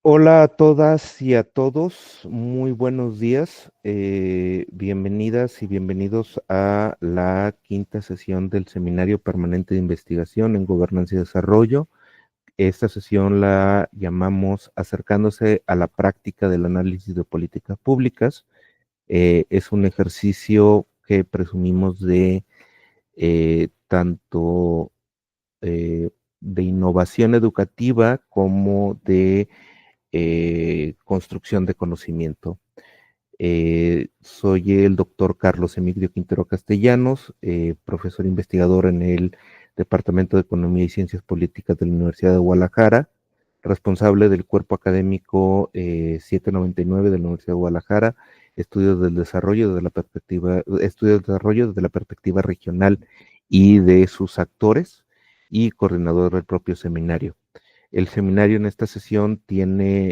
Hola a todas y a todos, muy buenos días, bienvenidas y bienvenidos a la quinta sesión del Seminario Permanente de Investigación en Gobernanza y Desarrollo. Esta sesión la llamamos Acercándose a la práctica del análisis de políticas públicas. Es un ejercicio que presumimos de tanto de innovación educativa como de construcción de conocimiento. Soy el doctor Carlos Emilio Quintero Castellanos, profesor investigador en el Departamento de Economía y Ciencias Políticas de la Universidad de Guadalajara, responsable del cuerpo académico 799 de la Universidad de Guadalajara, estudios de desarrollo desde la perspectiva regional y de sus actores, y coordinador del propio seminario. El seminario en esta sesión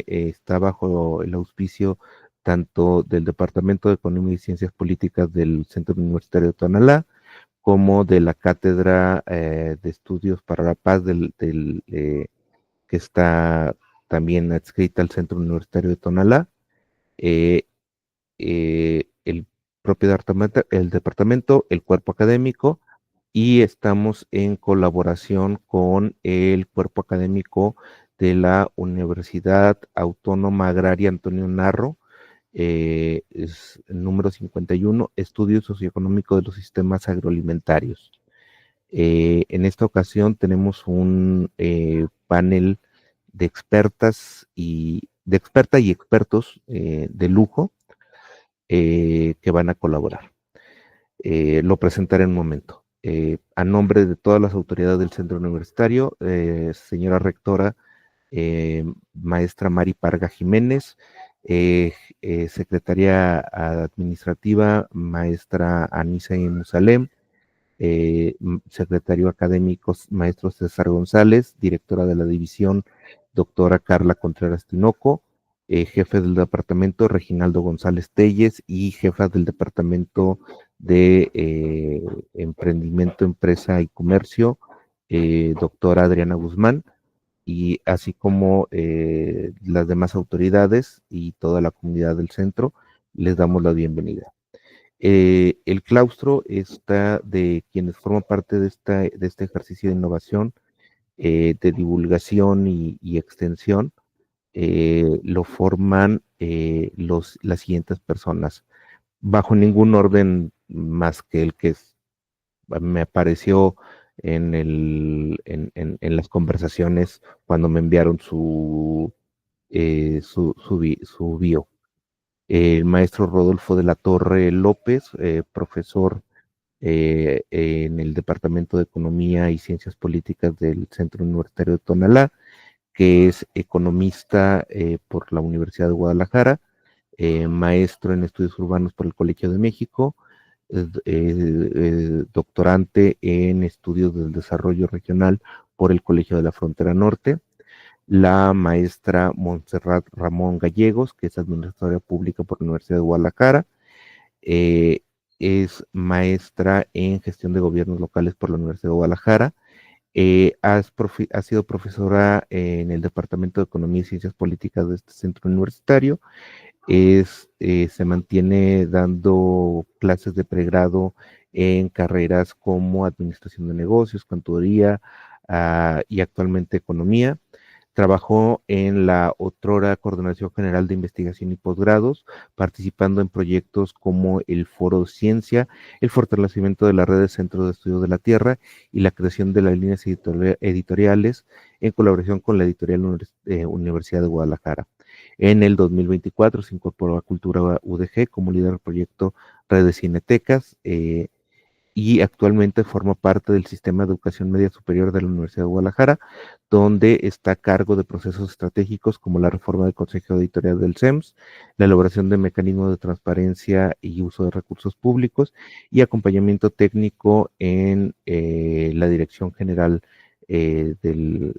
está bajo el auspicio tanto del Departamento de Economía y Ciencias Políticas del Centro Universitario de Tonalá, como de la Cátedra de Estudios para la Paz que está también adscrita al Centro Universitario de Tonalá. Eh, el propio departamento, el cuerpo académico, y estamos en colaboración con el cuerpo académico de la Universidad Autónoma Agraria Antonio Narro, es el número 51, Estudio Socioeconómico de los Sistemas Agroalimentarios. En esta ocasión tenemos un panel de experta y expertos de lujo que van a colaborar. Lo presentaré en un momento. A nombre de todas las autoridades del centro universitario, señora rectora, maestra Mari Parga Jiménez, secretaria administrativa, maestra Anisa Musalem, secretario académico, maestro César González, directora de la división, doctora Carla Contreras Tinoco, jefe del departamento, Reginaldo González Telles, y jefa del departamento de Emprendimiento, Empresa y Comercio, doctora Adriana Guzmán, y así como las demás autoridades y toda la comunidad del centro, les damos la bienvenida. El claustro está de quienes forman parte de este ejercicio de innovación, de divulgación y extensión, lo forman las siguientes personas, bajo ningún orden más que el que me apareció en las conversaciones cuando me enviaron su bio. El maestro Rodolfo de la Torre López, profesor en el Departamento de Economía y Ciencias Políticas del Centro Universitario de Tonalá, que es economista por la Universidad de Guadalajara, maestro en estudios urbanos por el Colegio de México, doctorante en estudios del desarrollo regional por el Colegio de la Frontera Norte, la maestra Montserrat Ramón Gallegos, que es administradora pública por la Universidad de Guadalajara, eh, es maestra en gestión de gobiernos locales por la Universidad de Guadalajara. Ha sido profesora en el Departamento de Economía y Ciencias Políticas de este centro universitario. Se mantiene dando clases de pregrado en carreras como Administración de Negocios, Contaduría y actualmente Economía. Trabajó en la otrora Coordinación General de Investigación y Posgrados, participando en proyectos como el Foro Ciencia, el fortalecimiento de la red de centros de estudio de la Tierra y la creación de las líneas editoriales en colaboración con la editorial Universidad de Guadalajara. En el 2024 se incorporó a Cultura UDG como líder del proyecto Red de Cinetecas, y actualmente forma parte del sistema de educación media superior de la Universidad de Guadalajara, donde está a cargo de procesos estratégicos como la reforma del Consejo Editorial del CEMS, la elaboración de mecanismos de transparencia y uso de recursos públicos, y acompañamiento técnico en la Dirección General del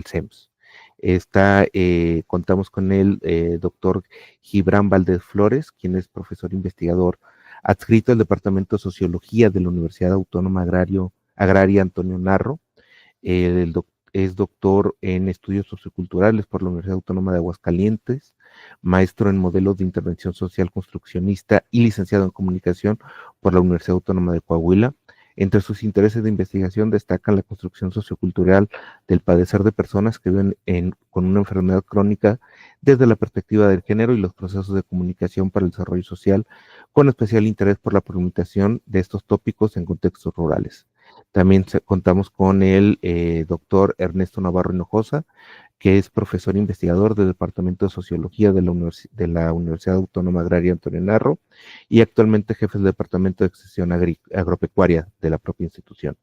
CEMS. Contamos con el doctor Gibran Valdez Flores, quien es profesor investigador adscrito al Departamento de Sociología de la Universidad Autónoma Agraria Antonio Narro. El, es doctor en estudios socioculturales por la Universidad Autónoma de Aguascalientes, maestro en modelos de intervención social construccionista y licenciado en comunicación por la Universidad Autónoma de Coahuila. Entre sus intereses de investigación destacan la construcción sociocultural del padecer de personas que viven con una enfermedad crónica desde la perspectiva del género y los procesos de comunicación para el desarrollo social, con especial interés por la implementación de estos tópicos en contextos rurales. También contamos con el doctor Ernesto Navarro Hinojosa, que es profesor investigador del Departamento de Sociología de la Universidad Autónoma Agraria Antonio Narro y actualmente jefe del Departamento de Extensión Agropecuaria de la propia institución.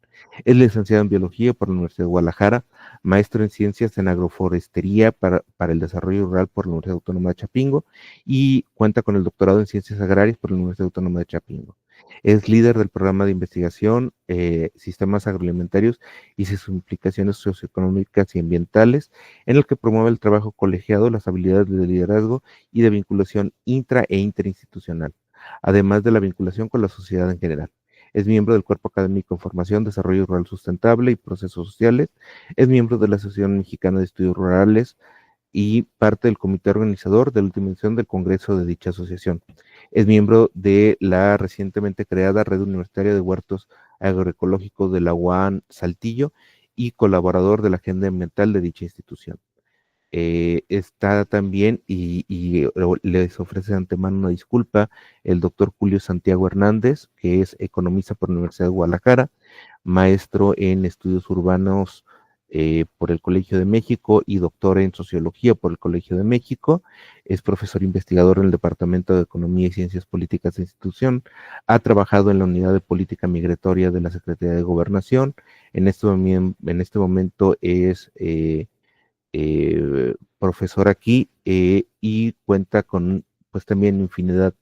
Es licenciado en Biología por la Universidad de Guadalajara, maestro en Ciencias en Agroforestería para el Desarrollo Rural por la Universidad Autónoma de Chapingo y cuenta con el doctorado en Ciencias Agrarias por la Universidad Autónoma de Chapingo. Es líder del programa de investigación Sistemas Agroalimentarios y sus implicaciones socioeconómicas y ambientales, en el que promueve el trabajo colegiado, las habilidades de liderazgo y de vinculación intra e interinstitucional, además de la vinculación con la sociedad en general. Es miembro del Cuerpo Académico en Formación, Desarrollo Rural Sustentable y Procesos Sociales. Es miembro de la Asociación Mexicana de Estudios Rurales y parte del comité organizador de la última edición del Congreso de dicha asociación. Es miembro de la recientemente creada Red Universitaria de Huertos Agroecológicos de la UAM Saltillo y colaborador de la Agenda Ambiental de dicha institución. Está también, y les ofrece de antemano una disculpa, el doctor Julio Santiago Hernández, que es economista por la Universidad de Guadalajara, maestro en estudios urbanos por el Colegio de México y doctor en sociología por el Colegio de México. Es profesor investigador en el Departamento de Economía y Ciencias Políticas de Institución. Ha trabajado en la Unidad de Política Migratoria de la Secretaría de Gobernación. En este momento es profesor aquí y cuenta con pues también infinidad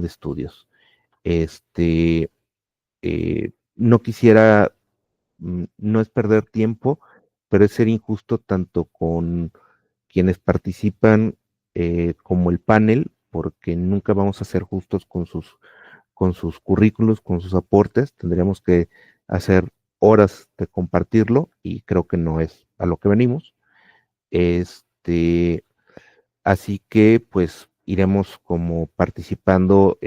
de estudios. No quisiera, no es perder tiempo, pero es ser injusto tanto con quienes participan como el panel, porque nunca vamos a ser justos con sus currículos, con sus aportes. Tendríamos que hacer horas de compartirlo y creo que no es a lo que venimos. Este, Así que pues iremos como participando,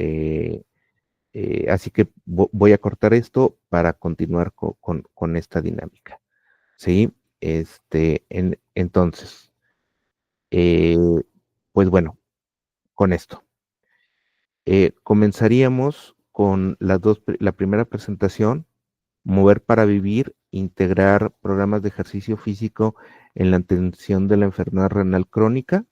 así que voy a cortar esto para continuar con esta dinámica, ¿sí? Entonces, eh, pues bueno, con esto. Comenzaríamos con la primera presentación, mover para vivir, integrar programas de ejercicio físico en la atención de la enfermedad renal crónica.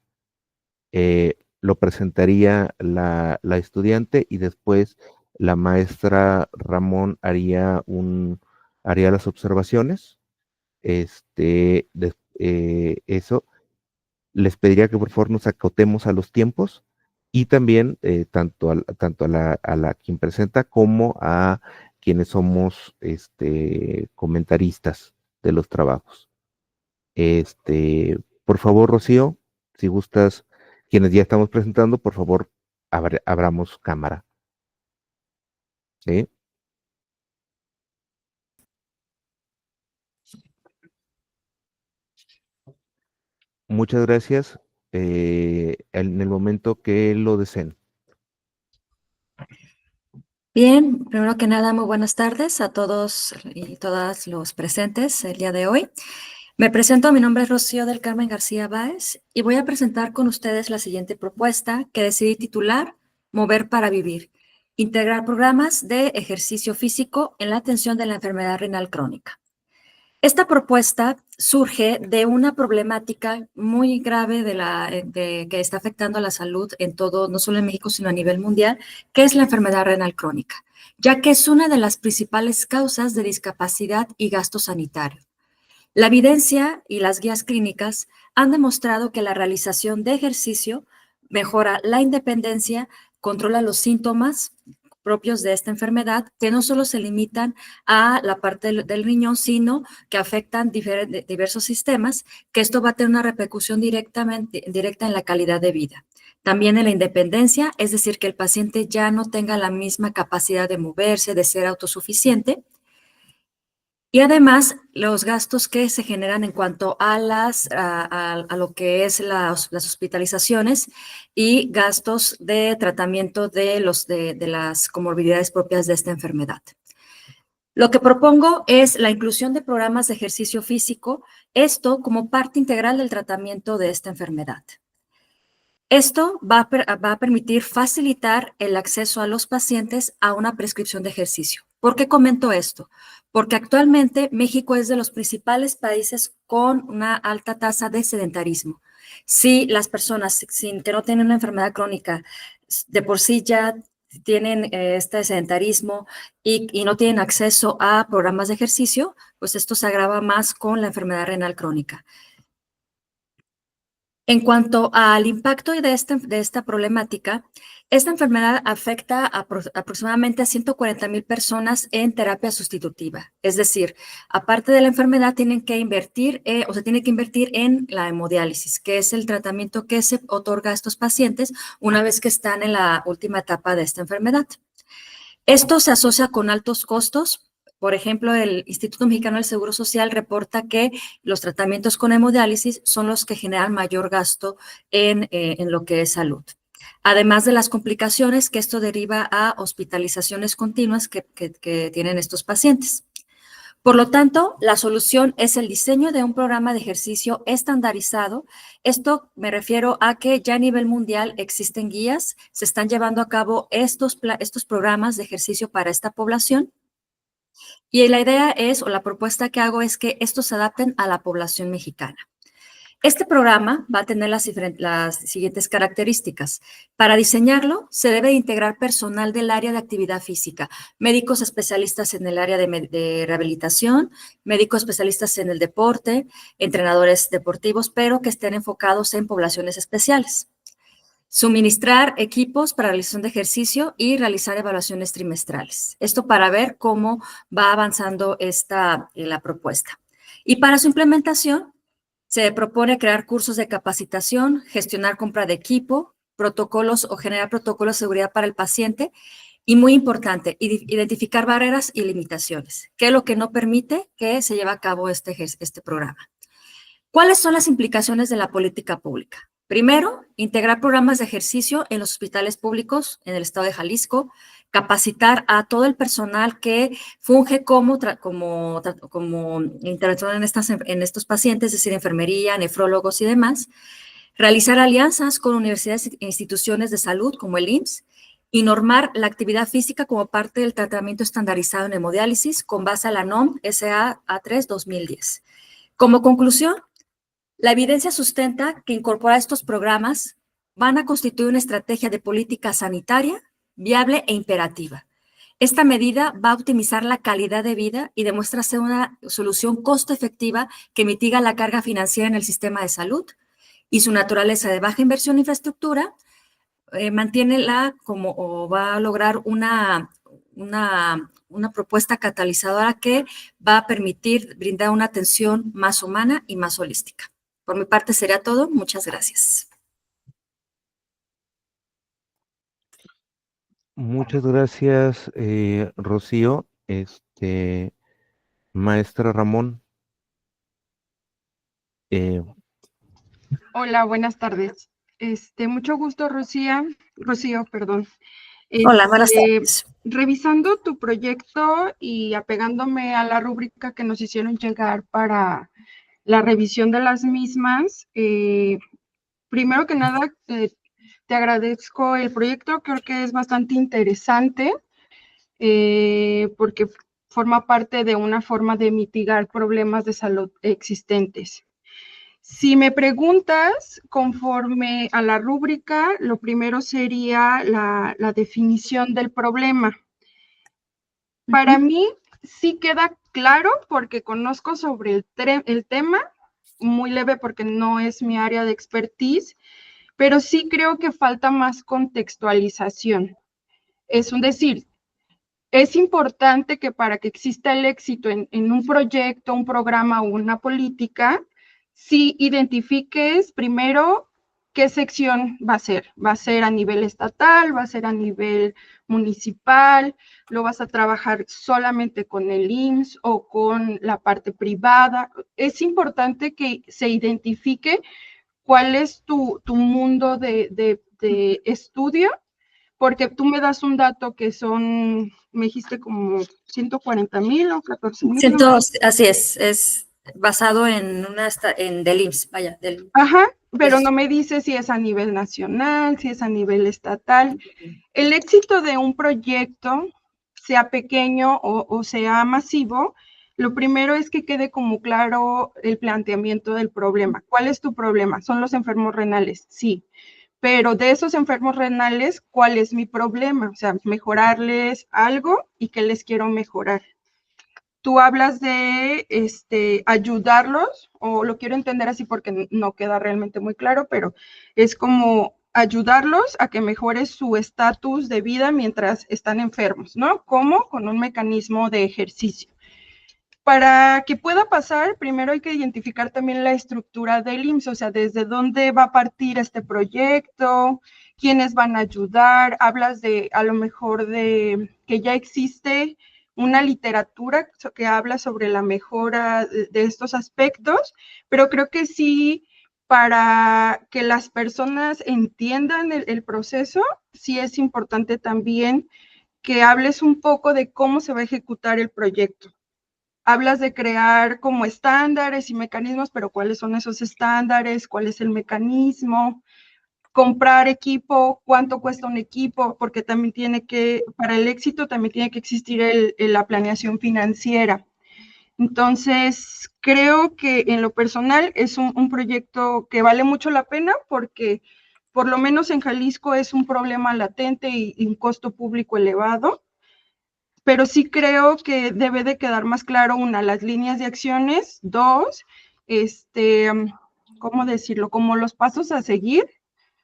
Lo presentaría la estudiante y después la maestra Ramón haría las observaciones. Eso, les pediría que por favor nos acotemos a los tiempos y también tanto a la quien presenta como a quienes somos comentaristas de los trabajos. Por favor, Rocío, si gustas, quienes ya estamos presentando, por favor, abramos cámara. ¿Sí? Muchas gracias. En el momento que lo deseen. Bien, primero que nada, muy buenas tardes a todos y todas los presentes el día de hoy. Me presento, mi nombre es Rocío del Carmen García Báez y voy a presentar con ustedes la siguiente propuesta que decidí titular Mover para Vivir, integrar programas de ejercicio físico en la atención de la enfermedad renal crónica. Esta propuesta surge de una problemática muy grave que está afectando a la salud en todo, no solo en México, sino a nivel mundial, que es la enfermedad renal crónica, ya que es una de las principales causas de discapacidad y gasto sanitario. La evidencia y las guías clínicas han demostrado que la realización de ejercicio mejora la independencia, controla los síntomas propios de esta enfermedad, que no solo se limitan a la parte del riñón, sino que afectan diversos sistemas, que esto va a tener una repercusión directa en la calidad de vida. También en la independencia, es decir, que el paciente ya no tenga la misma capacidad de moverse, de ser autosuficiente, Y además, los gastos que se generan en cuanto a lo que es las hospitalizaciones y gastos de tratamiento de las comorbilidades propias de esta enfermedad. Lo que propongo es la inclusión de programas de ejercicio físico, esto como parte integral del tratamiento de esta enfermedad. Esto va a permitir facilitar el acceso a los pacientes a una prescripción de ejercicio. ¿Por qué comento esto? Porque actualmente México es de los principales países con una alta tasa de sedentarismo. Si las personas sin que no tienen una enfermedad crónica de por sí ya tienen este sedentarismo y no tienen acceso a programas de ejercicio, pues esto se agrava más con la enfermedad renal crónica. En cuanto al impacto de esta problemática, esta enfermedad afecta aproximadamente a 140,000 personas en terapia sustitutiva. Es decir, aparte de la enfermedad, tienen que invertir, se tiene que invertir en la hemodiálisis, que es el tratamiento que se otorga a estos pacientes una vez que están en la última etapa de esta enfermedad. Esto se asocia con altos costos. Por ejemplo, el Instituto Mexicano del Seguro Social reporta que los tratamientos con hemodiálisis son los que generan mayor gasto en lo que es salud. Además de las complicaciones que esto deriva a hospitalizaciones continuas que tienen estos pacientes. Por lo tanto, la solución es el diseño de un programa de ejercicio estandarizado. Esto me refiero a que ya a nivel mundial existen guías, se están llevando a cabo estos programas de ejercicio para esta población. Y la idea es, o la propuesta que hago es que estos se adapten a la población mexicana. Este programa va a tener las siguientes características. Para diseñarlo, se debe integrar personal del área de actividad física, médicos especialistas en el área de rehabilitación, médicos especialistas en el deporte, entrenadores deportivos, pero que estén enfocados en poblaciones especiales. Suministrar equipos para realización de ejercicio y realizar evaluaciones trimestrales. Esto para ver cómo va avanzando la propuesta. Y para su implementación, se propone crear cursos de capacitación, gestionar compra de equipo, protocolos o generar protocolos de seguridad para el paciente y, muy importante, identificar barreras y limitaciones, que es lo que no permite que se lleve a cabo este programa. ¿Cuáles son las implicaciones de la política pública? Primero, integrar programas de ejercicio en los hospitales públicos en el estado de Jalisco, capacitar a todo el personal que funge como interventor en estos pacientes, es decir, enfermería, nefrólogos y demás, realizar alianzas con universidades e instituciones de salud como el IMSS y normar la actividad física como parte del tratamiento estandarizado en hemodiálisis con base a la NOM SA A3-2010. Como conclusión, la evidencia sustenta que incorporar estos programas van a constituir una estrategia de política sanitaria viable e imperativa. Esta medida va a optimizar la calidad de vida y demuestra ser una solución costo efectiva que mitiga la carga financiera en el sistema de salud y su naturaleza de baja inversión en infraestructura va a lograr una propuesta catalizadora que va a permitir brindar una atención más humana y más holística. Por mi parte sería todo. Muchas gracias. Muchas gracias, Rocío. Maestra Ramón. Hola, buenas tardes. Mucho gusto, Rocío, perdón. Hola, buenas tardes. Revisando tu proyecto y apegándome a la rúbrica que nos hicieron llegar para la revisión de las mismas, primero que nada, te agradezco el proyecto, creo que es bastante interesante porque forma parte de una forma de mitigar problemas de salud existentes. Si me preguntas, conforme a la rúbrica, lo primero sería la definición del problema. Para mí sí queda claro porque conozco sobre el tema, muy leve porque no es mi área de expertise, pero sí creo que falta más contextualización. Es decir, es importante que para que exista el éxito en un proyecto, un programa o una política, sí identifiques primero ¿qué sección va a ser? ¿Va a ser a nivel estatal? ¿Va a ser a nivel municipal? ¿Lo vas a trabajar solamente con el IMSS o con la parte privada? Es importante que se identifique cuál es tu mundo de estudio, porque tú me das un dato que son, me dijiste como 140,000 o 14,000. Así es basado en del IMSS, vaya, del... Ajá, pero no me dice si es a nivel nacional, si es a nivel estatal. El éxito de un proyecto, sea pequeño o sea masivo, lo primero es que quede como claro el planteamiento del problema. ¿Cuál es tu problema? ¿Son los enfermos renales? Sí. Pero de esos enfermos renales, ¿cuál es mi problema? O sea, mejorarles algo y qué les quiero mejorar. Tú hablas de ayudarlos, o lo quiero entender así porque no queda realmente muy claro, pero es como ayudarlos a que mejore su estatus de vida mientras están enfermos, ¿no? ¿Cómo? Con un mecanismo de ejercicio. Para que pueda pasar, primero hay que identificar también la estructura del IMSS, o sea, desde dónde va a partir este proyecto, quiénes van a ayudar. Hablas de, a lo mejor, de que ya existe una literatura que habla sobre la mejora de estos aspectos, pero creo que sí, para que las personas entiendan el proceso, sí es importante también que hables un poco de cómo se va a ejecutar el proyecto. Hablas de crear como estándares y mecanismos, pero ¿cuáles son esos estándares? ¿Cuál es el mecanismo? Comprar equipo, ¿cuánto cuesta un equipo? Porque también para el éxito también tiene que existir la planeación financiera. Entonces, creo que en lo personal es un proyecto que vale mucho la pena porque por lo menos en Jalisco es un problema latente y un costo público elevado. Pero sí creo que debe de quedar más claro, una, las líneas de acciones, dos, ¿cómo decirlo? Como los pasos a seguir,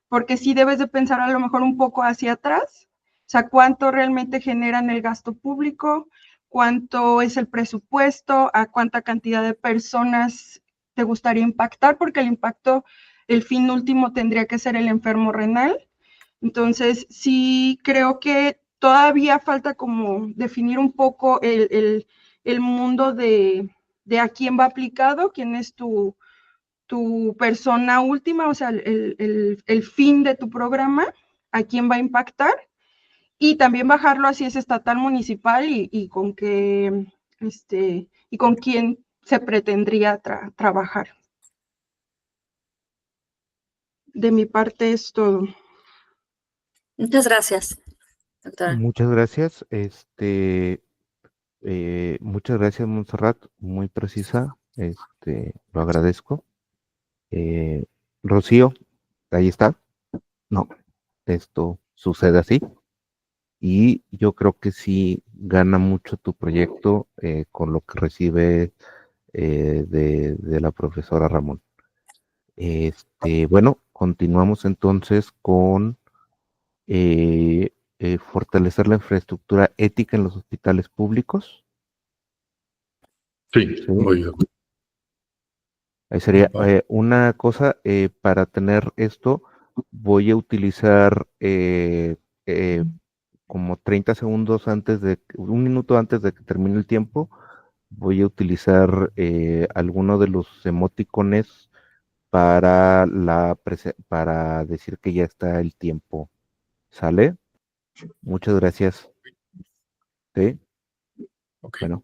porque sí debes de pensar a lo mejor un poco hacia atrás, o sea, cuánto realmente generan el gasto público, cuánto es el presupuesto, a cuánta cantidad de personas te gustaría impactar, porque el impacto, el fin último tendría que ser el enfermo renal. Entonces, sí creo que todavía falta como definir un poco el mundo de a quién va aplicado, quién es tu persona última, o sea, el fin de tu programa, a quién va a impactar, y también bajarlo a si es estatal, municipal y con qué, y con quién se pretendría trabajar. De mi parte es todo. Muchas gracias, doctora. Muchas gracias. Muchas gracias, Montserrat, muy precisa. Lo agradezco. Rocío, ahí está. No, esto sucede así. Y yo creo que sí gana mucho tu proyecto con lo que recibe de la profesora Ramón. Bueno, continuamos entonces con fortalecer la infraestructura ética en los hospitales públicos. Sí, muy bien. Ahí sería una cosa, para tener esto, voy a utilizar como 30 segundos un minuto antes de que termine el tiempo, voy a utilizar alguno de los emoticones para para decir que ya está el tiempo. ¿Sale? Muchas gracias. ¿Sí? Ok. Bueno.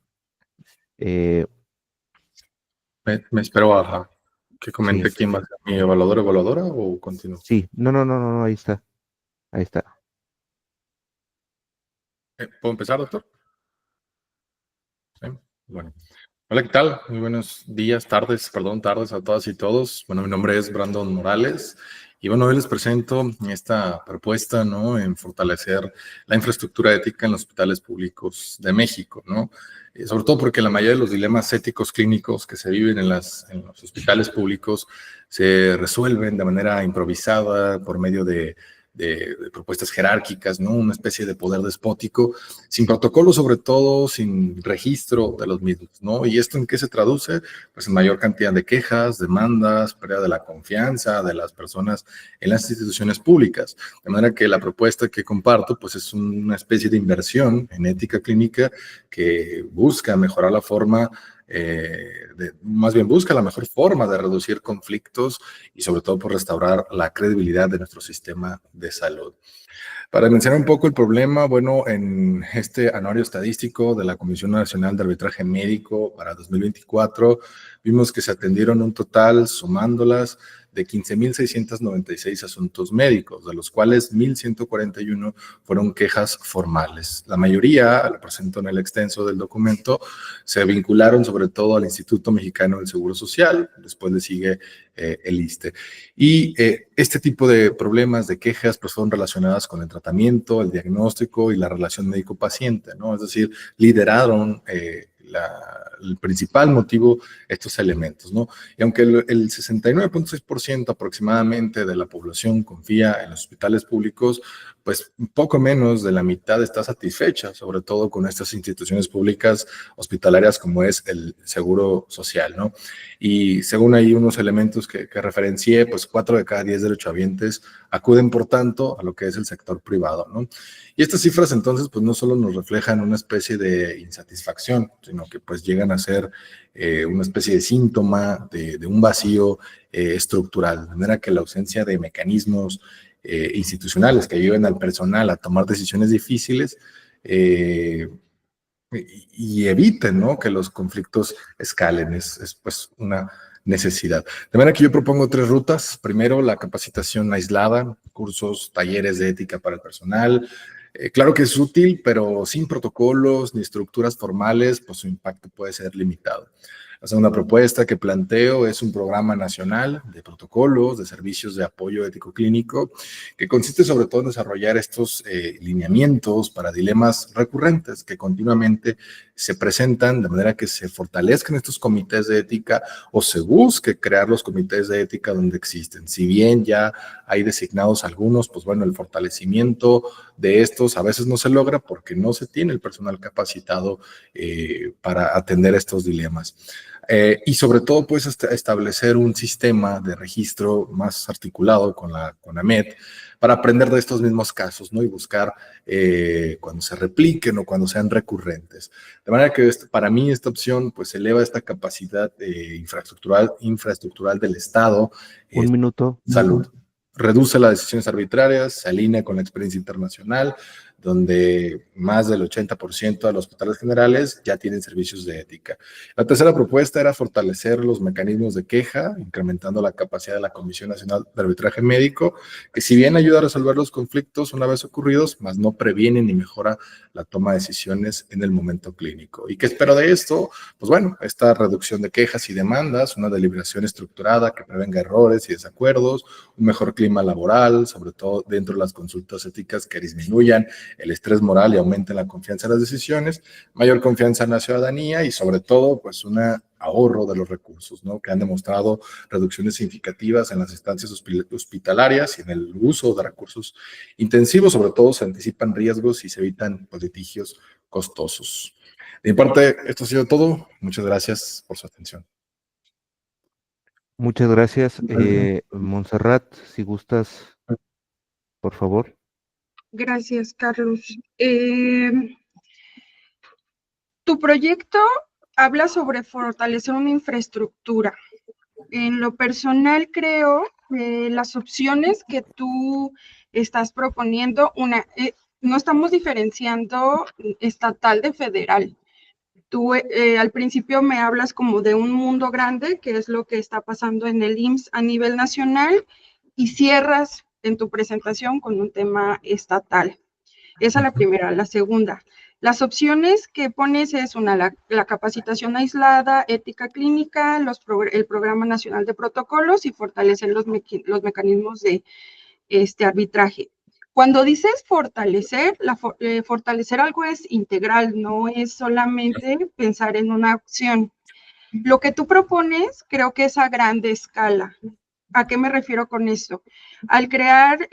Me espero a que comente Sí. quién va a ser mi evaluador o evaluadora o continúo. Sí, no, ahí está. Ahí está. ¿Puedo empezar, doctor? Sí. Bueno. Hola, ¿qué tal? Muy buenos días, tardes a todas y todos. Bueno, mi nombre es Brandon Morales y bueno, hoy les presento esta propuesta, ¿no? En fortalecer la infraestructura ética en los hospitales públicos de México, ¿no? Sobre todo porque la mayoría de los dilemas éticos clínicos que se viven en los hospitales públicos se resuelven de manera improvisada por medio de de propuestas jerárquicas, ¿no? Una especie de poder despótico, sin protocolo, sobre todo, sin registro de los mismos, ¿no? ¿Y esto en qué se traduce? Pues en mayor cantidad de quejas, demandas, pérdida de la confianza de las personas en las instituciones públicas. De manera que la propuesta que comparto, pues es una especie de inversión en ética clínica que busca mejorar la forma, más bien busca la mejor forma de reducir conflictos y sobre todo por restaurar la credibilidad de nuestro sistema de salud. Para mencionar un poco el problema, bueno, en este anuario estadístico de la Comisión Nacional de Arbitraje Médico para 2024, vimos que se atendieron un total, sumándolas, de 15.696 asuntos médicos, de los cuales 1.141 fueron quejas formales. La mayoría, lo presento en el extenso del documento, se vincularon sobre todo al Instituto Mexicano del Seguro Social, después le sigue el ISSSTE. Y este tipo de problemas, de quejas, pues fueron relacionadas con el tratamiento, el diagnóstico y la relación médico-paciente, ¿no? Es decir, lideraron el principal motivo estos elementos, ¿no? Y aunque el 69.6% aproximadamente de la población confía en los hospitales públicos, pues poco menos de la mitad está satisfecha, sobre todo con estas instituciones públicas hospitalarias como es el Seguro Social, ¿no? Y según ahí unos elementos que referencié, pues 4 de cada 10 derechohabientes acuden, por tanto, a lo que es el sector privado, ¿no? Y estas cifras, entonces, pues no solo nos reflejan una especie de insatisfacción, sino que pues llegan a ser una especie de síntoma de un vacío estructural, de manera que la ausencia de mecanismos institucionales que ayuden al personal a tomar decisiones difíciles y eviten, ¿no?, que los conflictos escalen. Es pues una necesidad. De manera que yo propongo 3 rutas. Primero, la capacitación aislada, cursos, talleres de ética para el personal. Claro que es útil, pero sin protocolos ni estructuras formales, pues su impacto puede ser limitado. La segunda propuesta que planteo es un programa nacional de protocolos, de servicios de apoyo ético-clínico, que consiste sobre todo en desarrollar estos lineamientos para dilemas recurrentes que continuamente se presentan, de manera que se fortalezcan estos comités de ética o se busque crear los comités de ética donde existen. Si bien ya hay designados algunos, pues bueno, el fortalecimiento de estos a veces no se logra porque no se tiene el personal capacitado para atender estos dilemas. Y sobre todo, pues, establecer un sistema de registro más articulado con la CONAMED para aprender de estos mismos casos, ¿no? Y buscar cuando se repliquen o cuando sean recurrentes. De manera que para mí esta opción, pues, eleva esta capacidad infraestructural del Estado. Un minuto. Salud. Reduce las decisiones arbitrarias, se alinea con la experiencia internacional, donde más del 80% de los hospitales generales ya tienen servicios de ética. La tercera propuesta era fortalecer los mecanismos de queja, incrementando la capacidad de la Comisión Nacional de Arbitraje Médico, que si bien ayuda a resolver los conflictos una vez ocurridos, más no previene ni mejora la toma de decisiones en el momento clínico. ¿Y qué espero de esto? Pues bueno, esta reducción de quejas y demandas, una deliberación estructurada que prevenga errores y desacuerdos, un mejor clima laboral, sobre todo dentro de las consultas éticas que disminuyan el estrés moral y aumenten la confianza en las decisiones, mayor confianza en la ciudadanía y sobre todo, pues un ahorro de los recursos, ¿no?, que han demostrado reducciones significativas en las estancias hospitalarias y en el uso de recursos intensivos. Sobre todo se anticipan riesgos y se evitan litigios costosos. De mi parte, esto ha sido todo. Muchas gracias por su atención. Muchas gracias. Montserrat, si gustas, por favor. Gracias, Carlos. Tu proyecto habla sobre fortalecer una infraestructura. En lo personal, creo que las opciones que tú estás proponiendo, no estamos diferenciando estatal de federal. Tú al principio me hablas como de un mundo grande, que es lo que está pasando en el IMSS a nivel nacional, y cierras en tu presentación con un tema estatal. Esa es la primera. La segunda, las opciones que pones es la capacitación aislada, ética clínica, el Programa Nacional de Protocolos y fortalecer los mecanismos de arbitraje. Cuando dices fortalecer, fortalecer algo es integral, no es solamente pensar en una opción. Lo que tú propones creo que es a grande escala. ¿A qué me refiero con esto? Al crear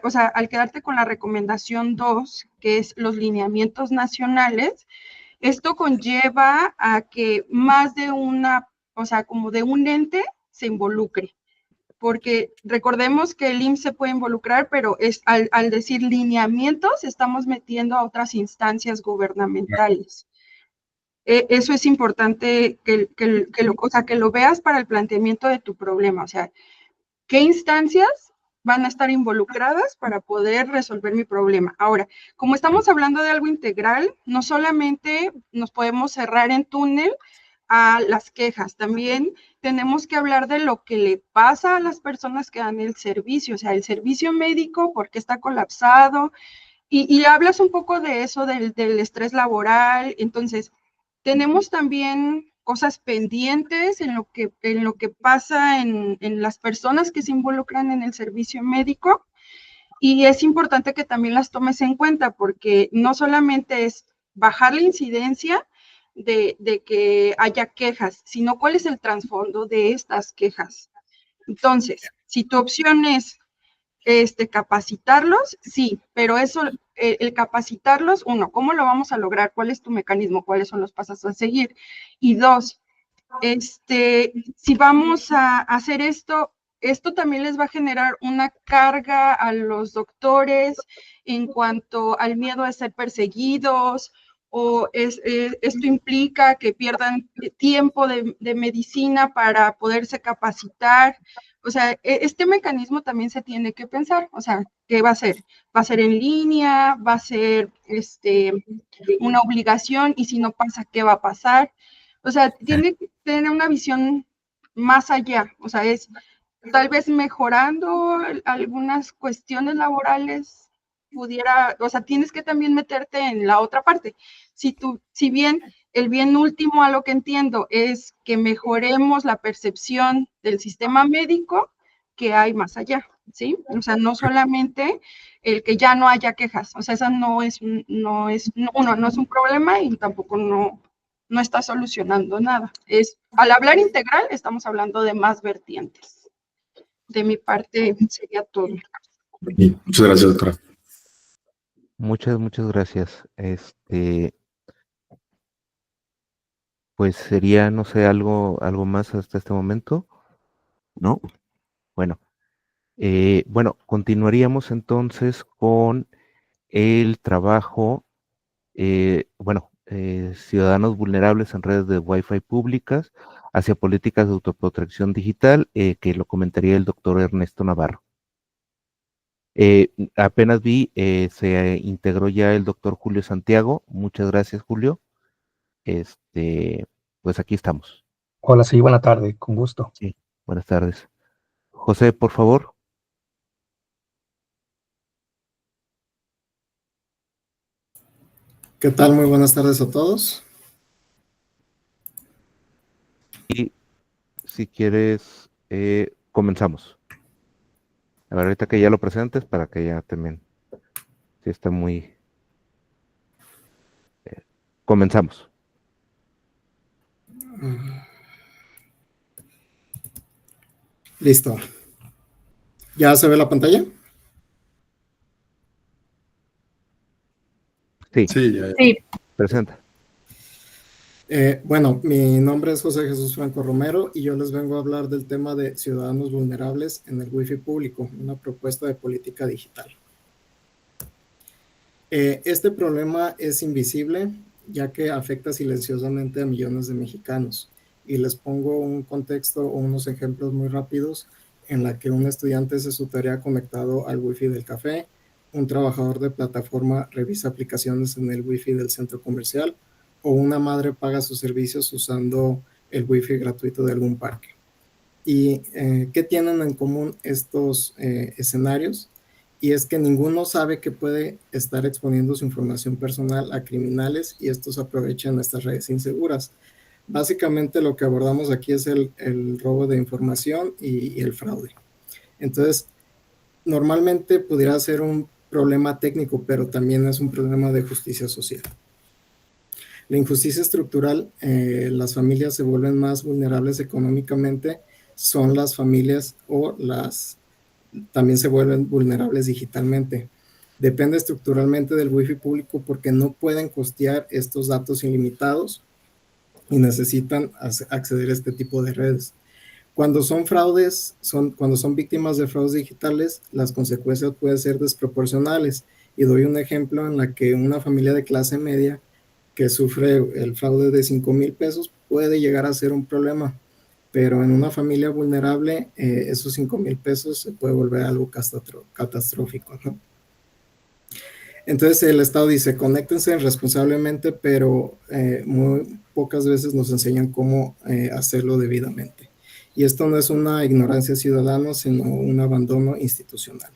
o sea, al quedarte con la recomendación 2, que es los lineamientos nacionales, esto conlleva a que más de una, o sea, como de un ente se involucre, porque recordemos que el IMSS se puede involucrar, pero al decir lineamientos estamos metiendo a otras instancias gubernamentales. Eso es importante que lo veas para el planteamiento de tu problema, o sea, ¿qué instancias van a estar involucradas para poder resolver mi problema? Ahora, como estamos hablando de algo integral, no solamente nos podemos cerrar en túnel a las quejas, también tenemos que hablar de lo que le pasa a las personas que dan el servicio, o sea, el servicio médico, por qué está colapsado, y hablas un poco de eso, del estrés laboral. Entonces, tenemos también cosas pendientes en lo que pasa en las personas que se involucran en el servicio médico, y es importante que también las tomes en cuenta, porque no solamente es bajar la incidencia de que haya quejas, sino cuál es el trasfondo de estas quejas. Entonces, si tu opción es capacitarlos, sí, pero eso, el capacitarlos, uno, ¿cómo lo vamos a lograr? ¿Cuál es tu mecanismo? ¿Cuáles son los pasos a seguir? Y dos, si vamos a hacer esto también les va a generar una carga a los doctores en cuanto al miedo a ser perseguidos, o esto implica que pierdan tiempo de medicina para poderse capacitar. O sea, este mecanismo también se tiene que pensar. O sea, ¿qué va a ser? ¿Va a ser en línea? ¿Va a ser una obligación? Y si no pasa, ¿qué va a pasar? O sea, tiene que tener una visión más allá. O sea, es tal vez mejorando algunas cuestiones laborales o sea, tienes que también meterte en la otra parte. Si bien el bien último, a lo que entiendo, es que mejoremos la percepción del sistema médico, que hay más allá, ¿sí? O sea, no solamente el que ya no haya quejas, o sea, esa no es un problema, y tampoco no está solucionando nada. Al hablar integral, estamos hablando de más vertientes. De mi parte sería todo. Muchas gracias, doctora. Muchas gracias. Pues sería, no sé, algo más hasta este momento, ¿no? Bueno, continuaríamos entonces con el trabajo, ciudadanos vulnerables en redes de Wi-Fi públicas hacia políticas de autoprotección digital, que lo comentaría el doctor Ernesto Navarro. Apenas vi, se integró ya el doctor Julio Santiago. Muchas gracias, Julio. Pues aquí estamos. Hola, sí, buena tarde, con gusto. Sí, buenas tardes. José, por favor. ¿Qué tal? Muy buenas tardes a todos. Y si quieres, comenzamos. A ver, ahorita que ya lo presentes para que ya también, si está muy... comenzamos. Listo. ¿Ya se ve la pantalla? Sí, Sí, ya. Sí. presenta. Bueno, mi nombre es José Jesús Franco Romero y yo les vengo a hablar del tema de ciudadanos vulnerables en el Wi-Fi público, una propuesta de política digital. Este problema es invisible, ya que afecta silenciosamente a millones de mexicanos. Y les pongo un contexto o unos ejemplos muy rápidos en la que un estudiante hace su tarea conectado al Wi-Fi del café, un trabajador de plataforma revisa aplicaciones en el Wi-Fi del centro comercial, o una madre paga sus servicios usando el Wi-Fi gratuito de algún parque. ¿Y qué tienen en común estos escenarios? Y es que ninguno sabe que puede estar exponiendo su información personal a criminales, y estos aprovechan estas redes inseguras. Básicamente lo que abordamos aquí es el robo de información y el fraude. Entonces, normalmente pudiera ser un problema técnico, pero también es un problema de justicia social. La injusticia estructural, las familias se vuelven más vulnerables económicamente, son las familias o las también se vuelven vulnerables digitalmente. Depende estructuralmente del Wi-Fi público porque no pueden costear estos datos ilimitados y necesitan acceder a este tipo de redes. Cuando son fraudes, cuando son víctimas de fraudes digitales, las consecuencias pueden ser desproporcionales. Y doy un ejemplo en la que una familia de clase media que sufre el fraude de 5,000 pesos puede llegar a ser un problema, pero en una familia vulnerable esos 5,000 pesos se puede volver algo catastrófico, ¿no? Entonces el Estado dice, conéctense responsablemente, pero muy pocas veces nos enseñan cómo hacerlo debidamente. Y esto no es una ignorancia ciudadana, sino un abandono institucional.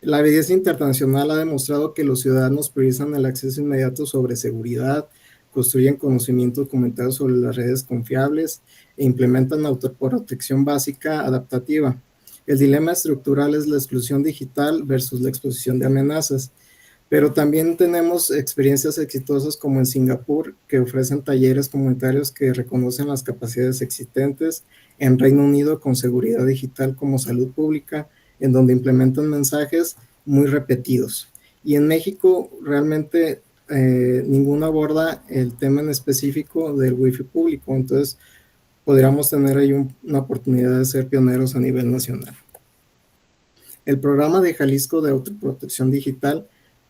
La evidencia internacional ha demostrado que los ciudadanos priorizan el acceso inmediato sobre seguridad, construyen conocimiento documentado sobre las redes confiables e implementan autoprotección básica adaptativa. El dilema estructural es la exclusión digital versus la exposición de amenazas. Pero también tenemos experiencias exitosas como en Singapur, que ofrecen talleres comunitarios que reconocen las capacidades existentes, en Reino Unido con seguridad digital como salud pública, en donde implementan mensajes muy repetidos. Y en México realmente ninguno aborda el tema en específico del Wi-Fi público, entonces podríamos tener ahí una oportunidad de ser pioneros a nivel nacional. El programa de Jalisco de autoprotección digital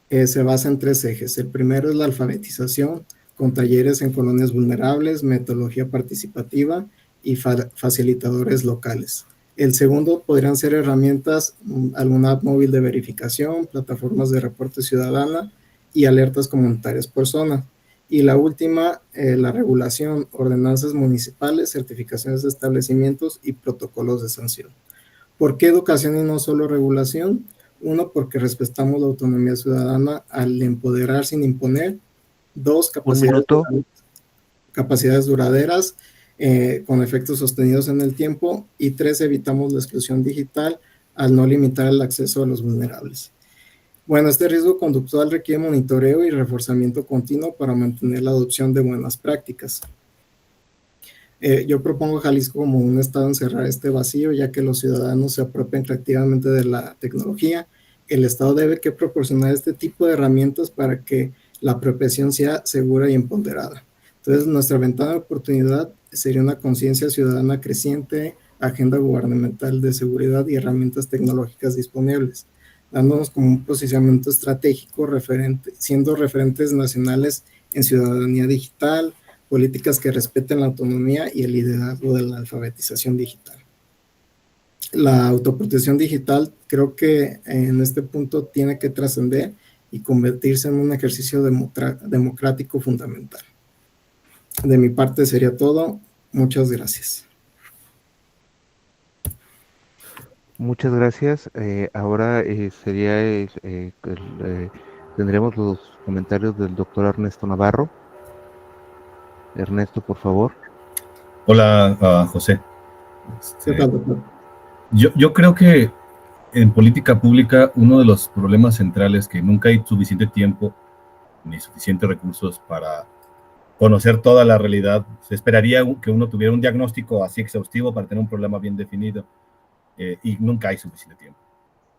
se basa en 3 ejes. El primero es la alfabetización, con talleres en colonias vulnerables, metodología participativa y facilitadores locales. El segundo podrían ser herramientas, alguna app móvil de verificación, plataformas de reporte ciudadana y alertas comunitarias por zona. Y la última, la regulación, ordenanzas municipales, certificaciones de establecimientos y protocolos de sanción. ¿Por qué educación y no solo regulación? Uno, porque respetamos la autonomía ciudadana al empoderar sin imponer. 2, capacidades duraderas con efectos sostenidos en el tiempo. Y 3, evitamos la exclusión digital al no limitar el acceso a los vulnerables. Bueno, este riesgo conductual requiere monitoreo y reforzamiento continuo para mantener la adopción de buenas prácticas. Yo propongo a Jalisco como un estado en cerrar este vacío, ya que los ciudadanos se apropian creativamente de la tecnología. El Estado debe que proporcionar este tipo de herramientas para que la apropiación sea segura y empoderada. Entonces, nuestra ventana de oportunidad sería una conciencia ciudadana creciente, agenda gubernamental de seguridad y herramientas tecnológicas disponibles, dándonos como un posicionamiento estratégico siendo referentes nacionales en ciudadanía digital, políticas que respeten la autonomía y el liderazgo de la alfabetización digital. La autoprotección digital creo que en este punto tiene que trascender y convertirse en un ejercicio democrático fundamental. De mi parte sería todo. Muchas gracias. Muchas gracias. Ahora tendremos los comentarios del doctor Ernesto Navarro. Ernesto, por favor. Hola, José. ¿Qué tal, doctor? Yo creo que en política pública uno de los problemas centrales es que nunca hay suficiente tiempo ni suficientes recursos para conocer toda la realidad. Se esperaría que uno tuviera un diagnóstico así exhaustivo para tener un problema bien definido y nunca hay suficiente tiempo.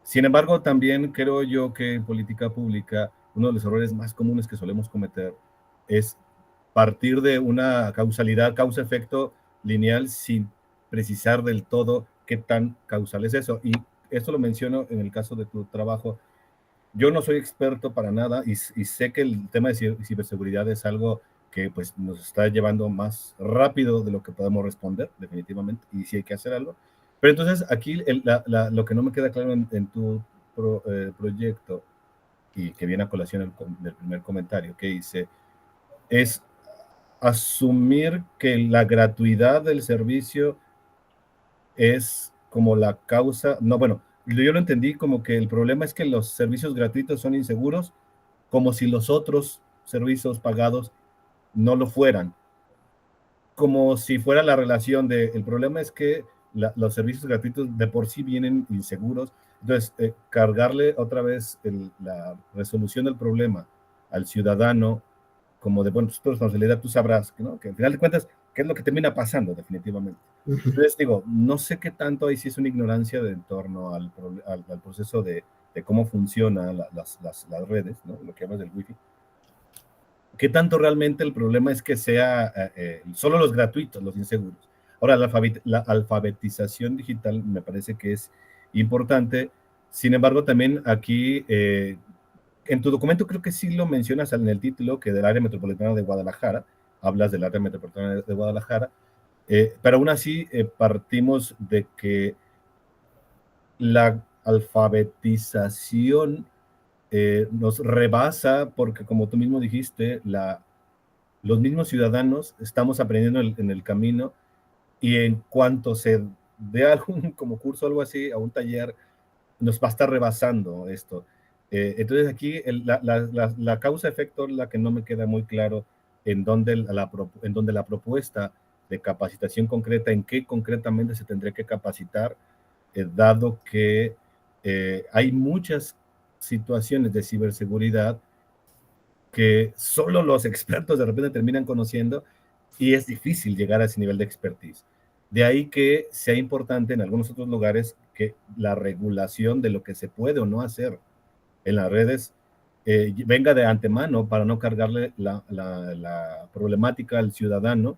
Sin embargo, también creo yo que en política pública uno de los errores más comunes que solemos cometer es partir de una causalidad, causa-efecto lineal sin precisar del todo qué tan causal es eso. Y esto lo menciono en el caso de tu trabajo. Yo no soy experto para nada y sé que el tema de ciberseguridad es algo que pues, nos está llevando más rápido de lo que podemos responder, definitivamente, y sí hay que hacer algo. Pero entonces aquí lo que no me queda claro en tu proyecto y que viene a colación del primer comentario que hice, es asumir que la gratuidad del servicio es como la causa, no, bueno, yo lo entendí como que el problema es que los servicios gratuitos son inseguros, como si los otros servicios pagados no lo fueran, como si fuera la relación el problema es que los servicios gratuitos de por sí vienen inseguros, entonces cargarle otra vez la resolución del problema al ciudadano como de, bueno, tu responsabilidad, tú sabrás, ¿no? Que al final de cuentas que es lo que termina pasando definitivamente. Ujú. Entonces digo, no sé qué tanto ahí sí es una ignorancia en torno al proceso de cómo funcionan las redes, ¿no? Lo que llamas del wifi. ¿Qué tanto realmente el problema es que sea solo los gratuitos, los inseguros? Ahora, la alfabetización digital me parece que es importante. Sin embargo, también aquí, en tu documento creo que sí lo mencionas en el título, que del área metropolitana de Guadalajara, hablas del área metropolitana de Guadalajara, pero aún así partimos de que la alfabetización nos rebasa porque, como tú mismo dijiste, los mismos ciudadanos estamos aprendiendo en el camino y en cuanto se dé algún como curso o algo así, a un taller, nos va a estar rebasando esto. Entonces aquí la causa-efecto es la que no me queda muy claro en dónde en dónde la propuesta de capacitación concreta, en qué concretamente se tendría que capacitar, dado que hay muchas situaciones de ciberseguridad que solo los expertos de repente terminan conociendo y es difícil llegar a ese nivel de expertise. De ahí que sea importante en algunos otros lugares que la regulación de lo que se puede o no hacer en las redes venga de antemano para no cargarle la problemática al ciudadano,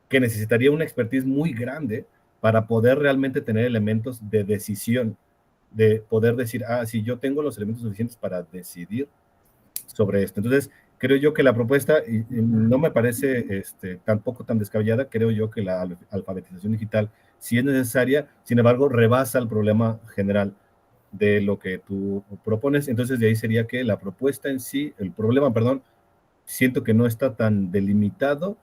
que necesitaría una expertise muy grande para poder realmente tener elementos de decisión, de poder decir, ah, sí, yo tengo los elementos suficientes para decidir sobre esto. Entonces, creo yo que la propuesta y no me parece tampoco tan descabellada. Creo yo que la alfabetización digital sí es necesaria, sin embargo, rebasa el problema general de lo que tú propones. Entonces, de ahí sería que la propuesta en sí, el problema, perdón, siento que no está tan delimitado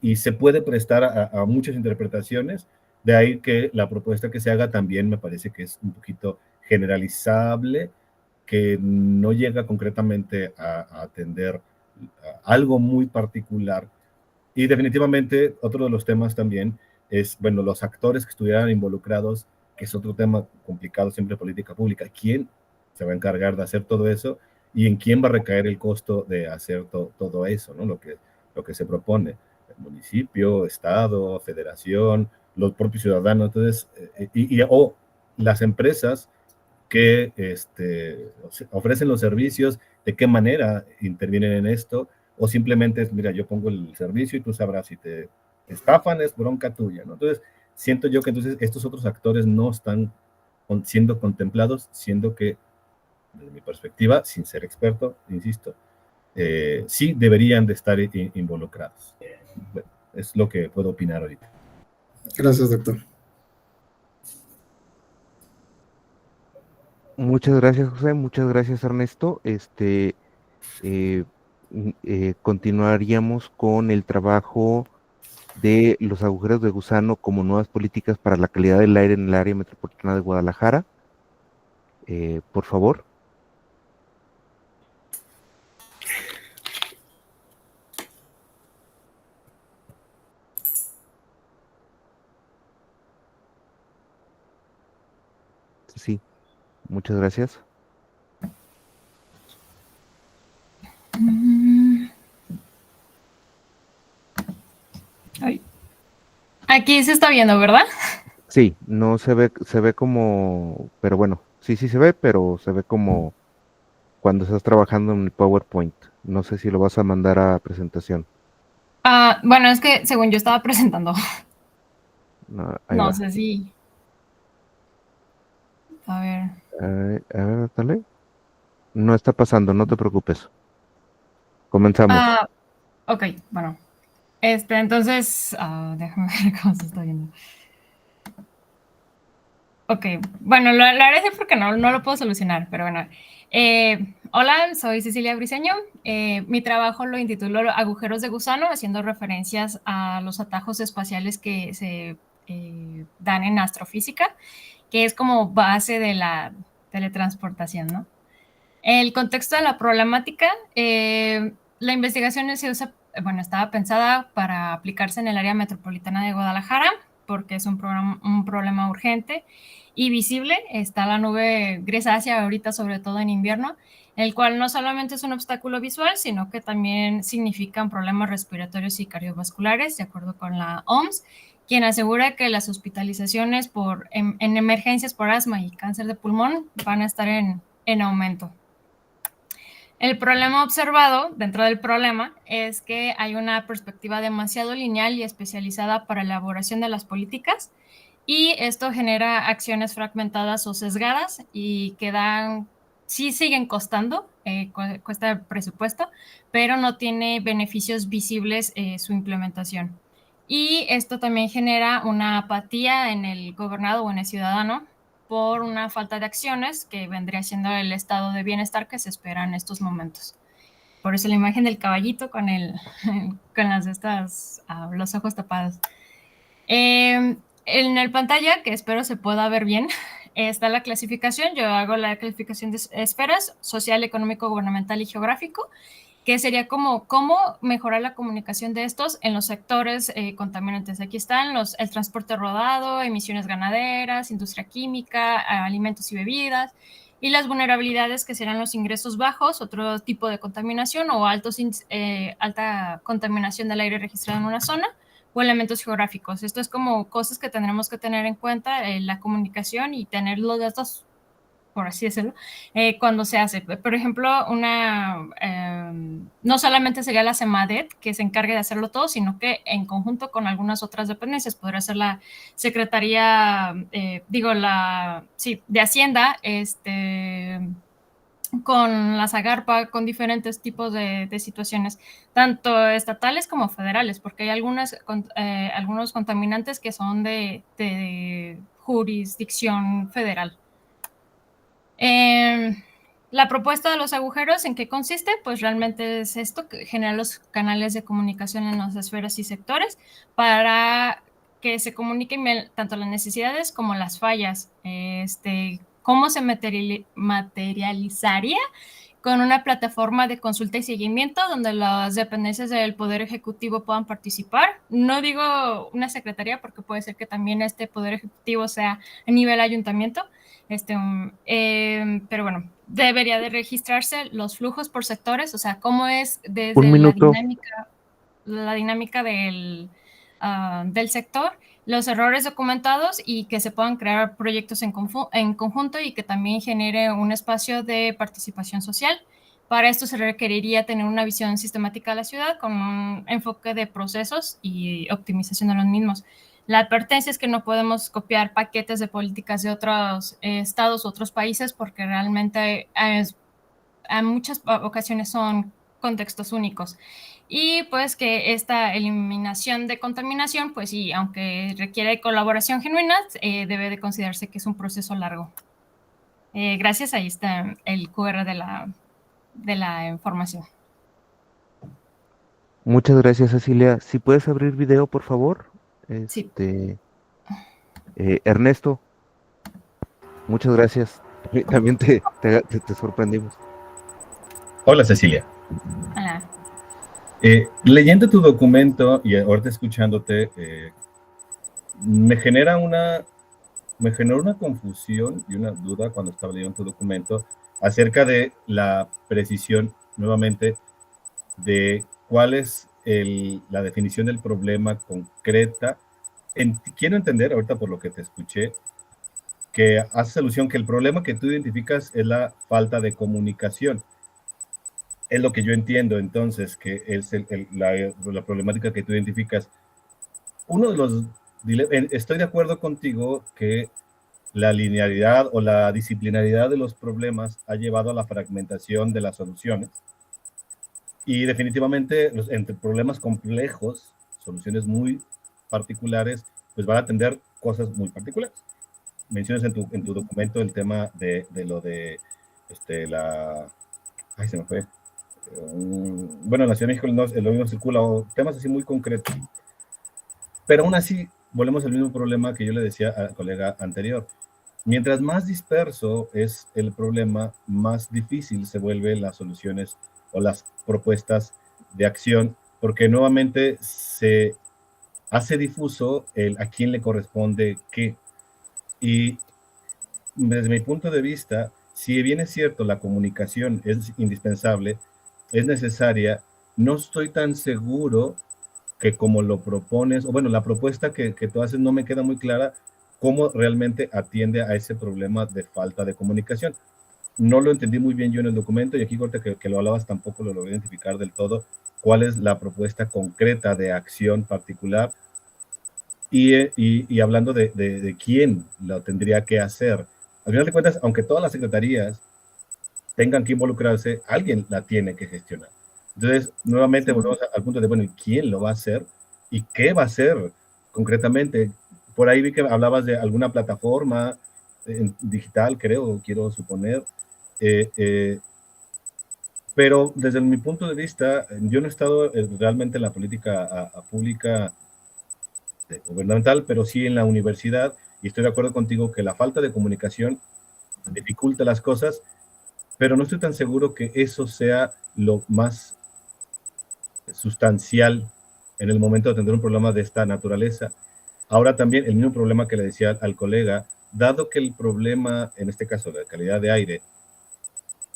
y se puede prestar a muchas interpretaciones. De ahí que la propuesta que se haga también me parece que es un poquito generalizable, que no llega concretamente a atender algo muy particular. Y definitivamente otro de los temas también es, bueno, los actores que estuvieran involucrados, que es otro tema complicado siempre en política pública. ¿Quién se va a encargar de hacer todo eso? ¿Y en quién va a recaer el costo de hacer todo eso, ¿no? Lo que se propone. El municipio, estado, federación, los propios ciudadanos. Entonces, o las empresas que ofrecen los servicios, de qué manera intervienen en esto, o simplemente es, mira, yo pongo el servicio y tú sabrás si te estafan, es bronca tuya, ¿no? Entonces, siento yo que entonces estos otros actores no están siendo contemplados, siendo que, desde mi perspectiva, sin ser experto, insisto, sí deberían de estar involucrados. Bueno, es lo que puedo opinar ahorita. Gracias, doctor. Muchas gracias, José. Muchas gracias, Ernesto. Continuaríamos con el trabajo de los agujeros de gusano como nuevas políticas para la calidad del aire en el área metropolitana de Guadalajara. Por favor. Sí, muchas gracias. Ay. Aquí se está viendo, ¿verdad? Sí, no se ve como, pero bueno, sí se ve, pero se ve como cuando estás trabajando en el PowerPoint. No sé si lo vas a mandar a presentación. Bueno, es que según yo estaba presentando. No, ahí No va. sé si. A ver. A ver, dale. No está pasando, no te preocupes. Comenzamos. Ok, bueno. Entonces, déjame ver cómo se está viendo. Ok, bueno, lo haré porque no lo puedo solucionar, pero bueno. Hola, soy Cecilia Briceño. Mi trabajo lo intitulo Agujeros de gusano, haciendo referencias a los atajos espaciales que se dan en astrofísica, que es como base de la teletransportación, ¿no? El contexto de la problemática, la investigación se usa, bueno, estaba pensada para aplicarse en el área metropolitana de Guadalajara, porque es un problema urgente y visible. Está la nube grisácea ahorita, sobre todo en invierno, el cual no solamente es un obstáculo visual, sino que también significan problemas respiratorios y cardiovasculares, de acuerdo con la OMS, quien asegura que las hospitalizaciones en emergencias por asma y cáncer de pulmón van a estar en aumento. El problema observado dentro del problema es que hay una perspectiva demasiado lineal y especializada para la elaboración de las políticas, y esto genera acciones fragmentadas o sesgadas y que sí siguen costando, cuesta presupuesto, pero no tiene beneficios visibles su implementación. Y esto también genera una apatía en el gobernado o en el ciudadano por una falta de acciones que vendría siendo el estado de bienestar que se espera en estos momentos. Por eso la imagen del caballito con los ojos tapados. En el pantalla, que espero se pueda ver bien, está la clasificación. Yo hago la clasificación de esferas: social, económico, gubernamental y geográfico, que sería como cómo mejorar la comunicación de estos en los sectores contaminantes. Aquí están el transporte rodado, emisiones ganaderas, industria química, alimentos y bebidas, y las vulnerabilidades, que serán los ingresos bajos, otro tipo de contaminación, o alta contaminación del aire registrado en una zona, o elementos geográficos. Esto es como cosas que tendremos que tener en cuenta en la comunicación y tener los datos, por así decirlo, cuando se hace. Por ejemplo, no solamente sería la CEMADET que se encargue de hacerlo todo, sino que en conjunto con algunas otras dependencias podría ser la Secretaría, de Hacienda, con la Zagarpa, con diferentes tipos de situaciones, tanto estatales como federales, porque hay algunos contaminantes que son de jurisdicción federal. La propuesta de los agujeros, ¿en qué consiste? Pues realmente es esto, que genera los canales de comunicación en las esferas y sectores para que se comuniquen tanto las necesidades como las fallas. ¿Cómo se materializaría? Con una plataforma de consulta y seguimiento donde las dependencias del Poder Ejecutivo puedan participar. No digo una secretaría, porque puede ser que también este Poder Ejecutivo sea a nivel ayuntamiento. Pero bueno, debería de registrarse los flujos por sectores, o sea, cómo es desde la dinámica del sector, los errores documentados, y que se puedan crear proyectos en conjunto, y que también genere un espacio de participación social. Para esto se requeriría tener una visión sistemática de la ciudad con un enfoque de procesos y optimización de los mismos. La advertencia es que no podemos copiar paquetes de políticas de otros estados u otros países, porque realmente en muchas ocasiones son contextos únicos. Y pues que esta eliminación de contaminación, pues sí, aunque requiere colaboración genuina, debe de considerarse que es un proceso largo. Gracias, ahí está el QR de la información. Muchas gracias, Cecilia. Si puedes abrir video, por favor. Sí. Ernesto, muchas gracias. También te sorprendimos. Hola, Cecilia. Hola. Leyendo tu documento y ahorita escuchándote, me generó una confusión y una duda cuando estaba leyendo tu documento acerca de la precisión, nuevamente, de cuál es la definición del problema concreta. Quiero entender, ahorita por lo que te escuché, que haces alusión que el problema que tú identificas es la falta de comunicación. Es lo que yo entiendo, entonces, que es la problemática que tú identificas. Estoy de acuerdo contigo que la linealidad o la disciplinaridad de los problemas ha llevado a la fragmentación de las soluciones. Y definitivamente, entre problemas complejos, soluciones muy particulares, pues van a atender cosas muy particulares. Mencionas en tu documento el tema de lo de ay, se me fue. Bueno, en la Ciudad de México el mismo circula, o temas así muy concretos. Pero aún así, volvemos al mismo problema que yo le decía al colega anterior. Mientras más disperso es el problema, más difícil se vuelven las soluciones o las propuestas de acción, porque nuevamente se hace difuso a quién le corresponde qué. Y desde mi punto de vista, si bien es cierto, la comunicación es indispensable, es necesaria, no estoy tan seguro que como lo propones, o bueno, la propuesta que tú haces no me queda muy clara cómo realmente atiende a ese problema de falta de comunicación. No lo entendí muy bien yo en el documento y aquí ahorita que lo hablabas tampoco lo logré identificar del todo cuál es la propuesta concreta de acción particular y hablando de quién lo tendría que hacer. Al final de cuentas, aunque todas las secretarías tengan que involucrarse, alguien la tiene que gestionar. Entonces, nuevamente volvemos al punto de, bueno, ¿quién lo va a hacer? ¿Y qué va a hacer concretamente? Por ahí vi que hablabas de alguna plataforma digital, quiero suponer, pero desde mi punto de vista, yo no he estado realmente en la política pública gubernamental, pero sí en la universidad, y estoy de acuerdo contigo que la falta de comunicación dificulta las cosas, pero no estoy tan seguro que eso sea lo más sustancial en el momento de atender un problema de esta naturaleza. Ahora también el mismo problema que le decía al colega, dado que el problema, en este caso de calidad de aire,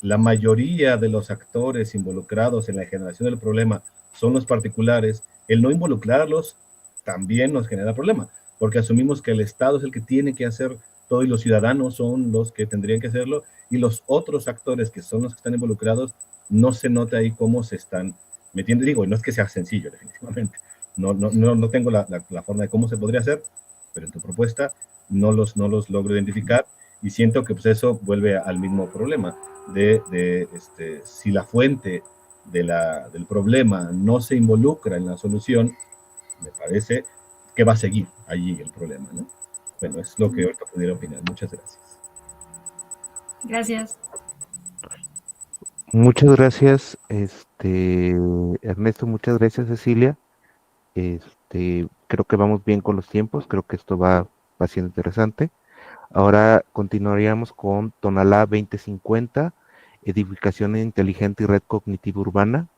la mayoría de los actores involucrados en la generación del problema son los particulares, el no involucrarlos también nos genera problema, porque asumimos que el Estado es el que tiene que hacer todo y los ciudadanos son los que tendrían que hacerlo y los otros actores que son los que están involucrados no se nota ahí cómo se están metiendo. Digo, y no es que sea sencillo, definitivamente. No tengo la forma de cómo se podría hacer, pero en tu propuesta no los logro identificar y siento que pues eso vuelve al mismo problema de si la fuente del problema no se involucra en la solución, me parece que va a seguir allí el problema, ¿no? Bueno, es lo que ahorita pudiera opinar. Muchas gracias. Gracias. Muchas gracias, Ernesto, muchas gracias, Cecilia. Creo que vamos bien con los tiempos, creo que esto va siendo interesante. Ahora continuaríamos con Tonalá 2050, edificación inteligente y red cognitiva urbana.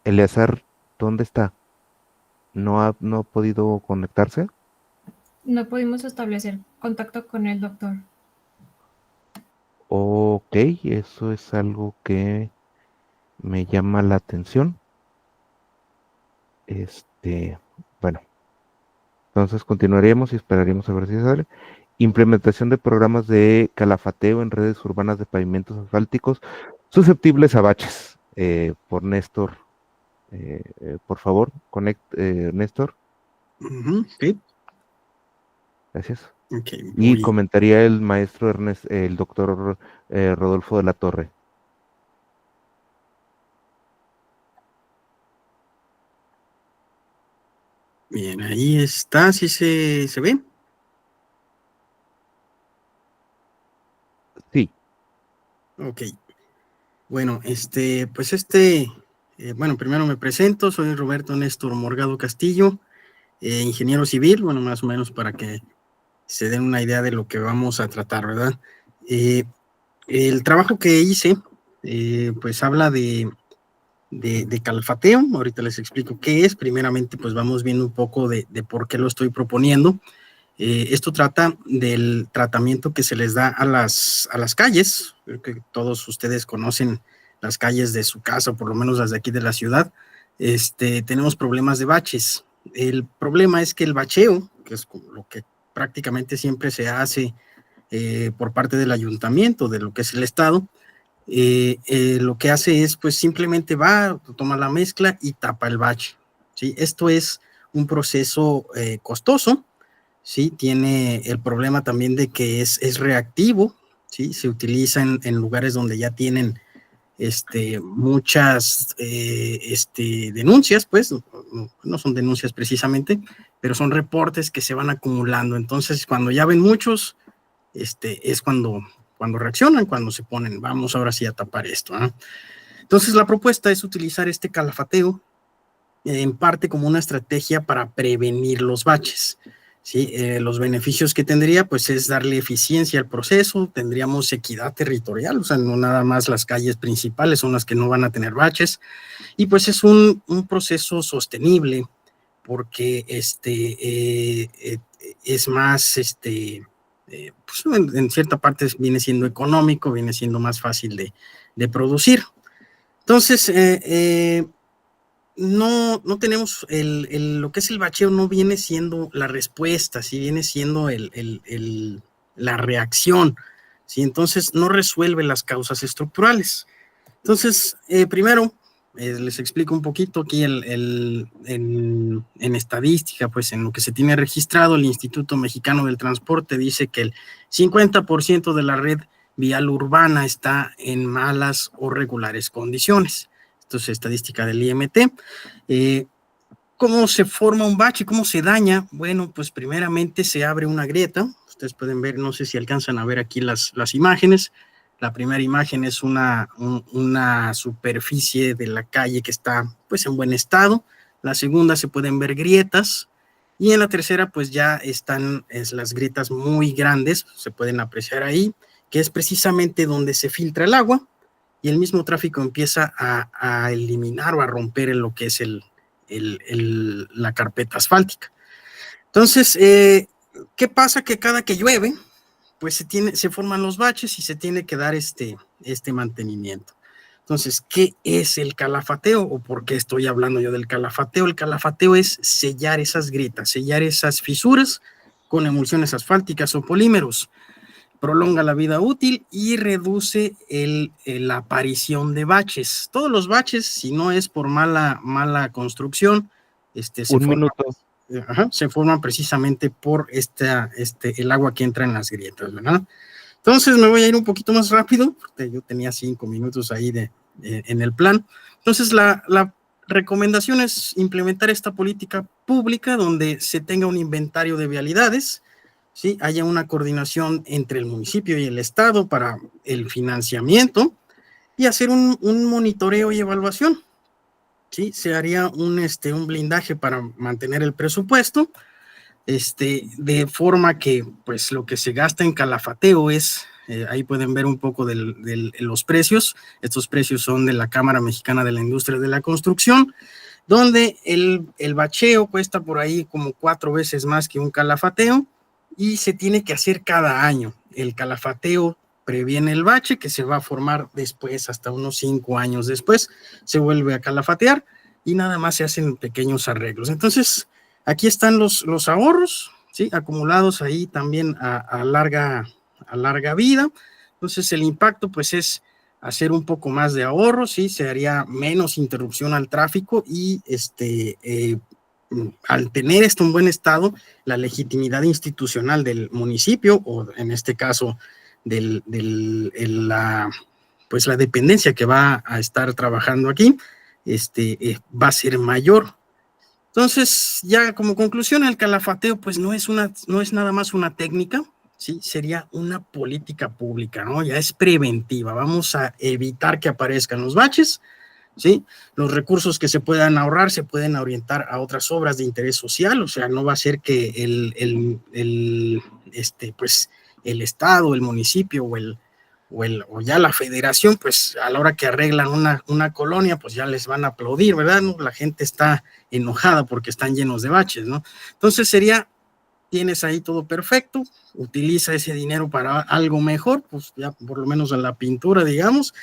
Eleazar, ¿dónde está? ¿No ha podido conectarse? No pudimos establecer contacto con el doctor. Ok, eso es algo que me llama la atención. Bueno, entonces continuaríamos y esperaríamos a ver si sale. Implementación de programas de calafateo en redes urbanas de pavimentos asfálticos susceptibles a baches. Por Néstor. Por favor, Néstor. Sí. Gracias. Okay, y comentaría el maestro el doctor Rodolfo de la Torre. Bien, ahí está, ¿sí se ve? Sí. Ok. Bueno, bueno, primero me presento, soy Roberto Néstor Morgado Castillo, ingeniero civil, bueno, más o menos para que se den una idea de lo que vamos a tratar, ¿verdad? El trabajo que hice, pues habla de calafateo. Ahorita les explico qué es. Primeramente, pues vamos viendo un poco de por qué lo estoy proponiendo. Esto trata del tratamiento que se les da a las calles. Creo que todos ustedes conocen las calles de su casa, o por lo menos las de aquí de la ciudad. Tenemos problemas de baches. El problema es que el bacheo, que es lo que prácticamente siempre se hace por parte del ayuntamiento, de lo que es el estado, lo que hace es pues simplemente va, toma la mezcla y tapa el bache, ¿sí? Esto es un proceso costoso, ¿sí? Tiene el problema también de que es reactivo, ¿sí? Se utiliza en lugares donde ya tienen muchas denuncias, pues no son denuncias precisamente, pero son reportes que se van acumulando. Entonces, cuando ya ven muchos, es cuando reaccionan, cuando se ponen, vamos ahora sí a tapar esto, ¿no? Entonces, la propuesta es utilizar este calafateo en parte como una estrategia para prevenir los baches. ¿sí? Los beneficios que tendría, pues es darle eficiencia al proceso, tendríamos equidad territorial, o sea, no nada más las calles principales son las que no van a tener baches, y pues es un proceso sostenible, porque es más, pues en cierta parte viene siendo económico, viene siendo más fácil de producir. Entonces, no tenemos lo que es el bacheo, no viene siendo la respuesta, sí viene siendo la reacción, ¿sí? Entonces no resuelve las causas estructurales. Entonces, primero, les explico un poquito aquí en estadística, pues en lo que se tiene registrado, el Instituto Mexicano del Transporte dice que el 50% de la red vial urbana está en malas o regulares condiciones. Esto es estadística del IMT. ¿Cómo se forma un bache? ¿Cómo se daña? Bueno, pues primeramente se abre una grieta. Ustedes pueden ver, no sé si alcanzan a ver aquí las imágenes. La primera imagen es una superficie de la calle que está pues en buen estado. La segunda se pueden ver grietas. Y en la tercera pues ya están las grietas muy grandes, se pueden apreciar ahí, que es precisamente donde se filtra el agua y el mismo tráfico empieza a eliminar o a romper en lo que es la carpeta asfáltica. Entonces, ¿qué pasa? Que cada que llueve, pues se forman los baches y se tiene que dar este mantenimiento. Entonces, ¿qué es el calafateo o por qué estoy hablando yo del calafateo? El calafateo es sellar esas grietas, sellar esas fisuras con emulsiones asfálticas o polímeros. Prolonga la vida útil y reduce la aparición de baches. Todos los baches, si no es por mala construcción, se forman precisamente por el agua que entra en las grietas, ¿verdad? Entonces me voy a ir un poquito más rápido, porque yo tenía 5 minutos ahí en el plan. Entonces la recomendación es implementar esta política pública donde se tenga un inventario de vialidades, ¿sí? Haya una coordinación entre el municipio y el estado para el financiamiento y hacer un monitoreo y evaluación, ¿sí? Se haría un blindaje para mantener el presupuesto, de forma que pues lo que se gasta en calafateo es, ahí pueden ver un poco de los precios. Estos precios son de la Cámara Mexicana de la Industria de la Construcción, donde el bacheo cuesta por ahí como 4 veces más que un calafateo y se tiene que hacer cada año. El calafateo previene el bache que se va a formar después, hasta unos 5 años después, se vuelve a calafatear y nada más se hacen pequeños arreglos. Entonces, aquí están los ahorros, ¿sí? Acumulados ahí también a larga vida. Entonces, el impacto pues es hacer un poco más de ahorro, ¿sí? Se haría menos interrupción al tráfico y al tener esto en buen estado, la legitimidad institucional del municipio, o en este caso, pues la dependencia que va a estar trabajando aquí, va a ser mayor. Entonces, ya como conclusión, el calafateo pues no es nada más una técnica, ¿sí? Sería una política pública, ¿no? Ya es preventiva, vamos a evitar que aparezcan los baches, ¿sí? Los recursos que se puedan ahorrar se pueden orientar a otras obras de interés social, o sea, no va a ser que pues el estado, el municipio o ya la federación, pues a la hora que arreglan una colonia, pues ya les van a aplaudir, ¿verdad? ¿No? La gente está enojada porque están llenos de baches, ¿no? Entonces tienes ahí todo perfecto, utiliza ese dinero para algo mejor, pues ya por lo menos en la pintura, digamos,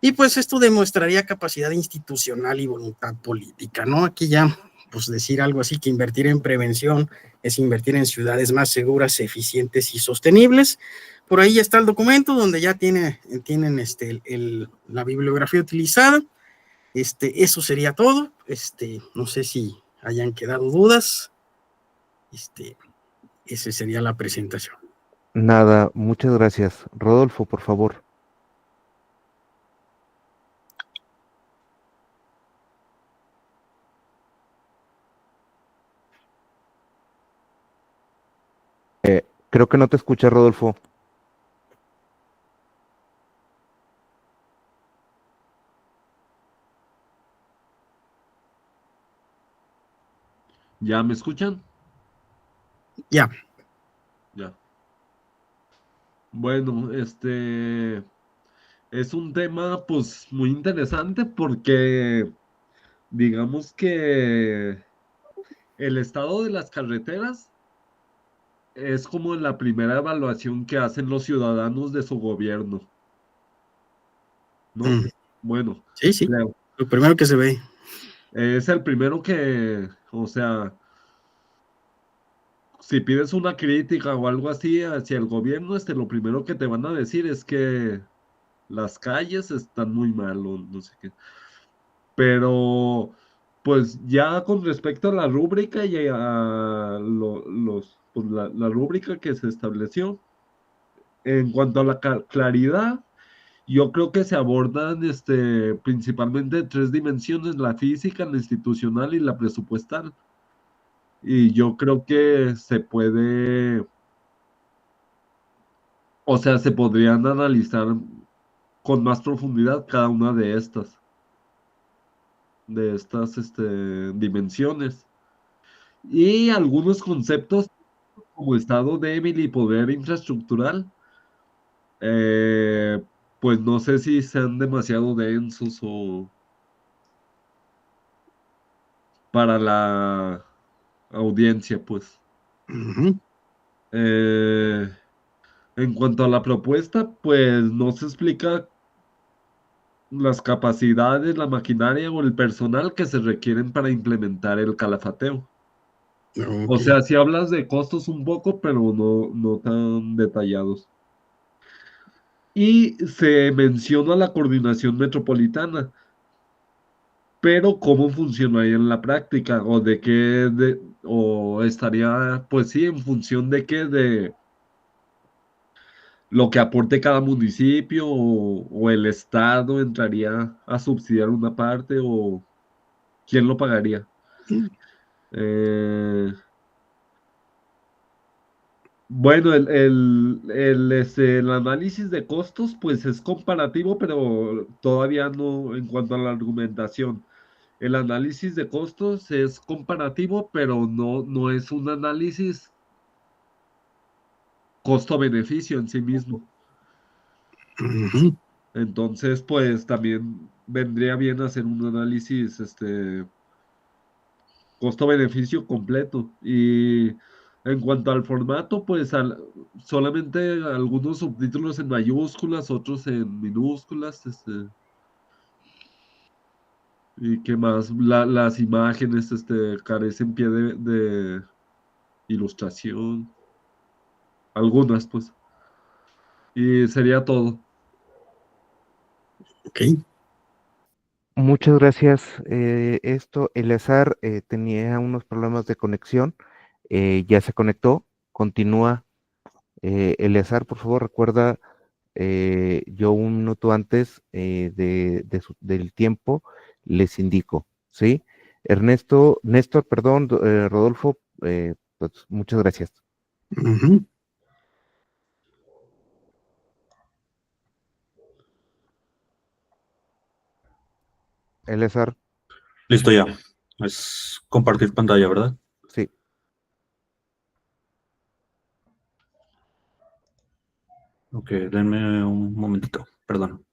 y pues esto demostraría capacidad institucional y voluntad política, ¿no? Aquí ya, pues decir algo así, que invertir en prevención es invertir en ciudades más seguras, eficientes y sostenibles. Por ahí está el documento donde ya tienen la bibliografía utilizada. Eso sería todo. No sé si hayan quedado dudas. Esa sería la presentación. Nada, muchas gracias. Rodolfo, por favor. Creo que no te escucha, Rodolfo. ¿Ya me escuchan? Ya. Ya. Bueno, es un tema pues muy interesante porque digamos que el estado de las carreteras es como la primera evaluación que hacen los ciudadanos de su gobierno, ¿no? Mm, Bueno, sí, sí. creo. Lo primero que se ve. Es el primero que, o sea, si pides una crítica o algo así hacia el gobierno, lo primero que te van a decir es que las calles están muy mal o no sé qué. Pero, pues ya con respecto a la rúbrica y a pues, la rúbrica que se estableció, en cuanto a la claridad, yo creo que se abordan principalmente tres dimensiones: la física, la institucional y la presupuestal. Y yo creo que se puede, o sea, se podrían analizar con más profundidad cada una de estas dimensiones. Y algunos conceptos como estado débil y poder infraestructural, eh, pues no sé si sean demasiado densos o para la audiencia, pues. Ujú. Eh, en cuanto a la propuesta, pues no se explica las capacidades, la maquinaria o el personal que se requieren para implementar el calafateo. O Ok. sea, si hablas de costos un poco, pero no tan detallados. Y se menciona la coordinación metropolitana, pero ¿cómo funcionaría en la práctica? ¿O de qué? ¿O estaría, pues sí, en función de qué? ¿De lo que aporte cada municipio o el Estado entraría a subsidiar una parte o quién lo pagaría? Mm, Eh, bueno, el análisis de costos pues es comparativo, pero todavía no en cuanto a la argumentación. El análisis de costos es comparativo, pero no es un análisis costo-beneficio en sí mismo. ujú. Entonces, pues también vendría bien hacer un análisis costo-beneficio completo. Y en cuanto al formato, pues solamente algunos subtítulos en mayúsculas, otros en minúsculas, y qué más, las imágenes, carecen pie de ilustración, algunas, pues. Y sería todo. Ok. Muchas gracias. Eleazar tenía unos problemas de conexión, ya se conectó, continúa. Eleazar, por favor, recuerda, yo un minuto antes del tiempo les indico, ¿sí? Néstor, perdón, Rodolfo, pues muchas gracias. Ujú. Eleazar, Listo ya. Es compartir pantalla, ¿verdad? sí. Ok, denme un momentito. Perdón.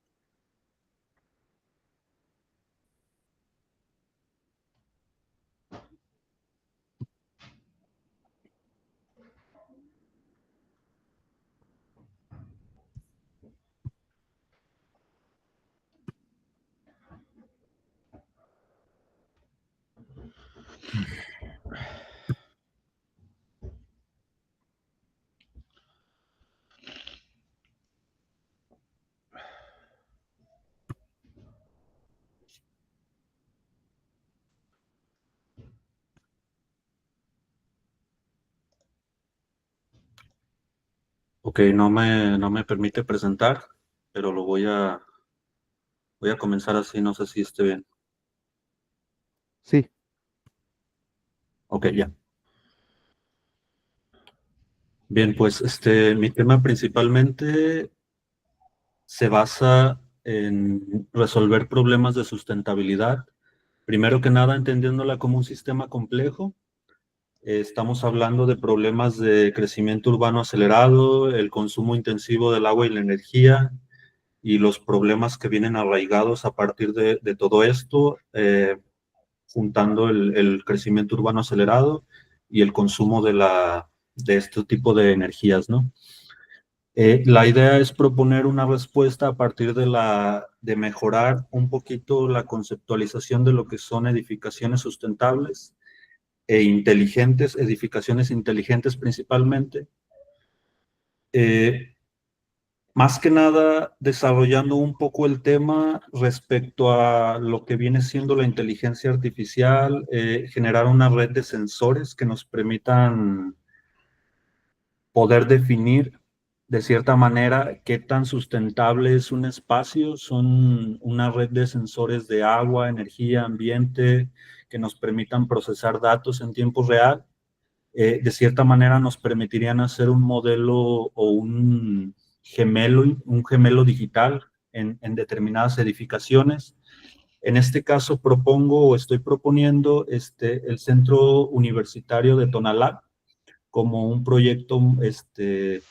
Ok, no me permite presentar, pero voy a comenzar así, no sé si esté bien. Sí, Ok, ya. Bien, pues mi tema principalmente se basa en resolver problemas de sustentabilidad. Primero que nada, entendiéndola como un sistema complejo Estamos hablando de problemas de crecimiento urbano acelerado, el consumo intensivo del agua y la energía y los problemas que vienen arraigados a partir de todo esto, juntando el crecimiento urbano acelerado y el consumo de este tipo de energías, ¿no? La idea es proponer una respuesta a partir de mejorar un poquito la conceptualización de lo que son edificaciones sustentables e inteligentes, edificaciones inteligentes principalmente. Más que nada desarrollando un poco el tema respecto a lo que viene siendo la inteligencia artificial, generar una red de sensores que nos permitan poder definir de cierta manera qué tan sustentable es un espacio. Son una red de sensores de agua, energía, ambiente, que nos permitan procesar datos en tiempo real. De cierta manera nos permitirían hacer un modelo o un gemelo digital en determinadas edificaciones. En este caso propongo o estoy proponiendo el Centro Universitario de Tonalá como un proyecto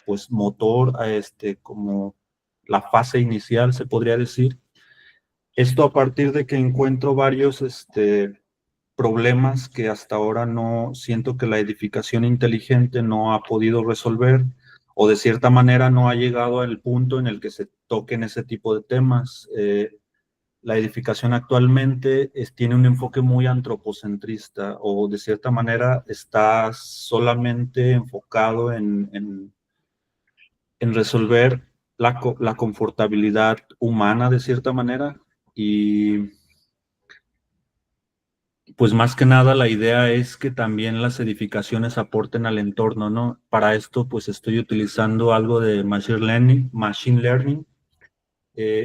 pues motor, como la fase inicial, se podría decir. Esto a partir de que encuentro varios problemas que hasta ahora no siento que la edificación inteligente no ha podido resolver, o de cierta manera no ha llegado al punto en el que se toquen ese tipo de temas. La edificación actualmente tiene un enfoque muy antropocentrista, o de cierta manera está solamente enfocado en resolver la confortabilidad humana de cierta manera. Y pues más que nada la idea es que también las edificaciones aporten al entorno, ¿no? Para esto pues estoy utilizando algo de machine learning,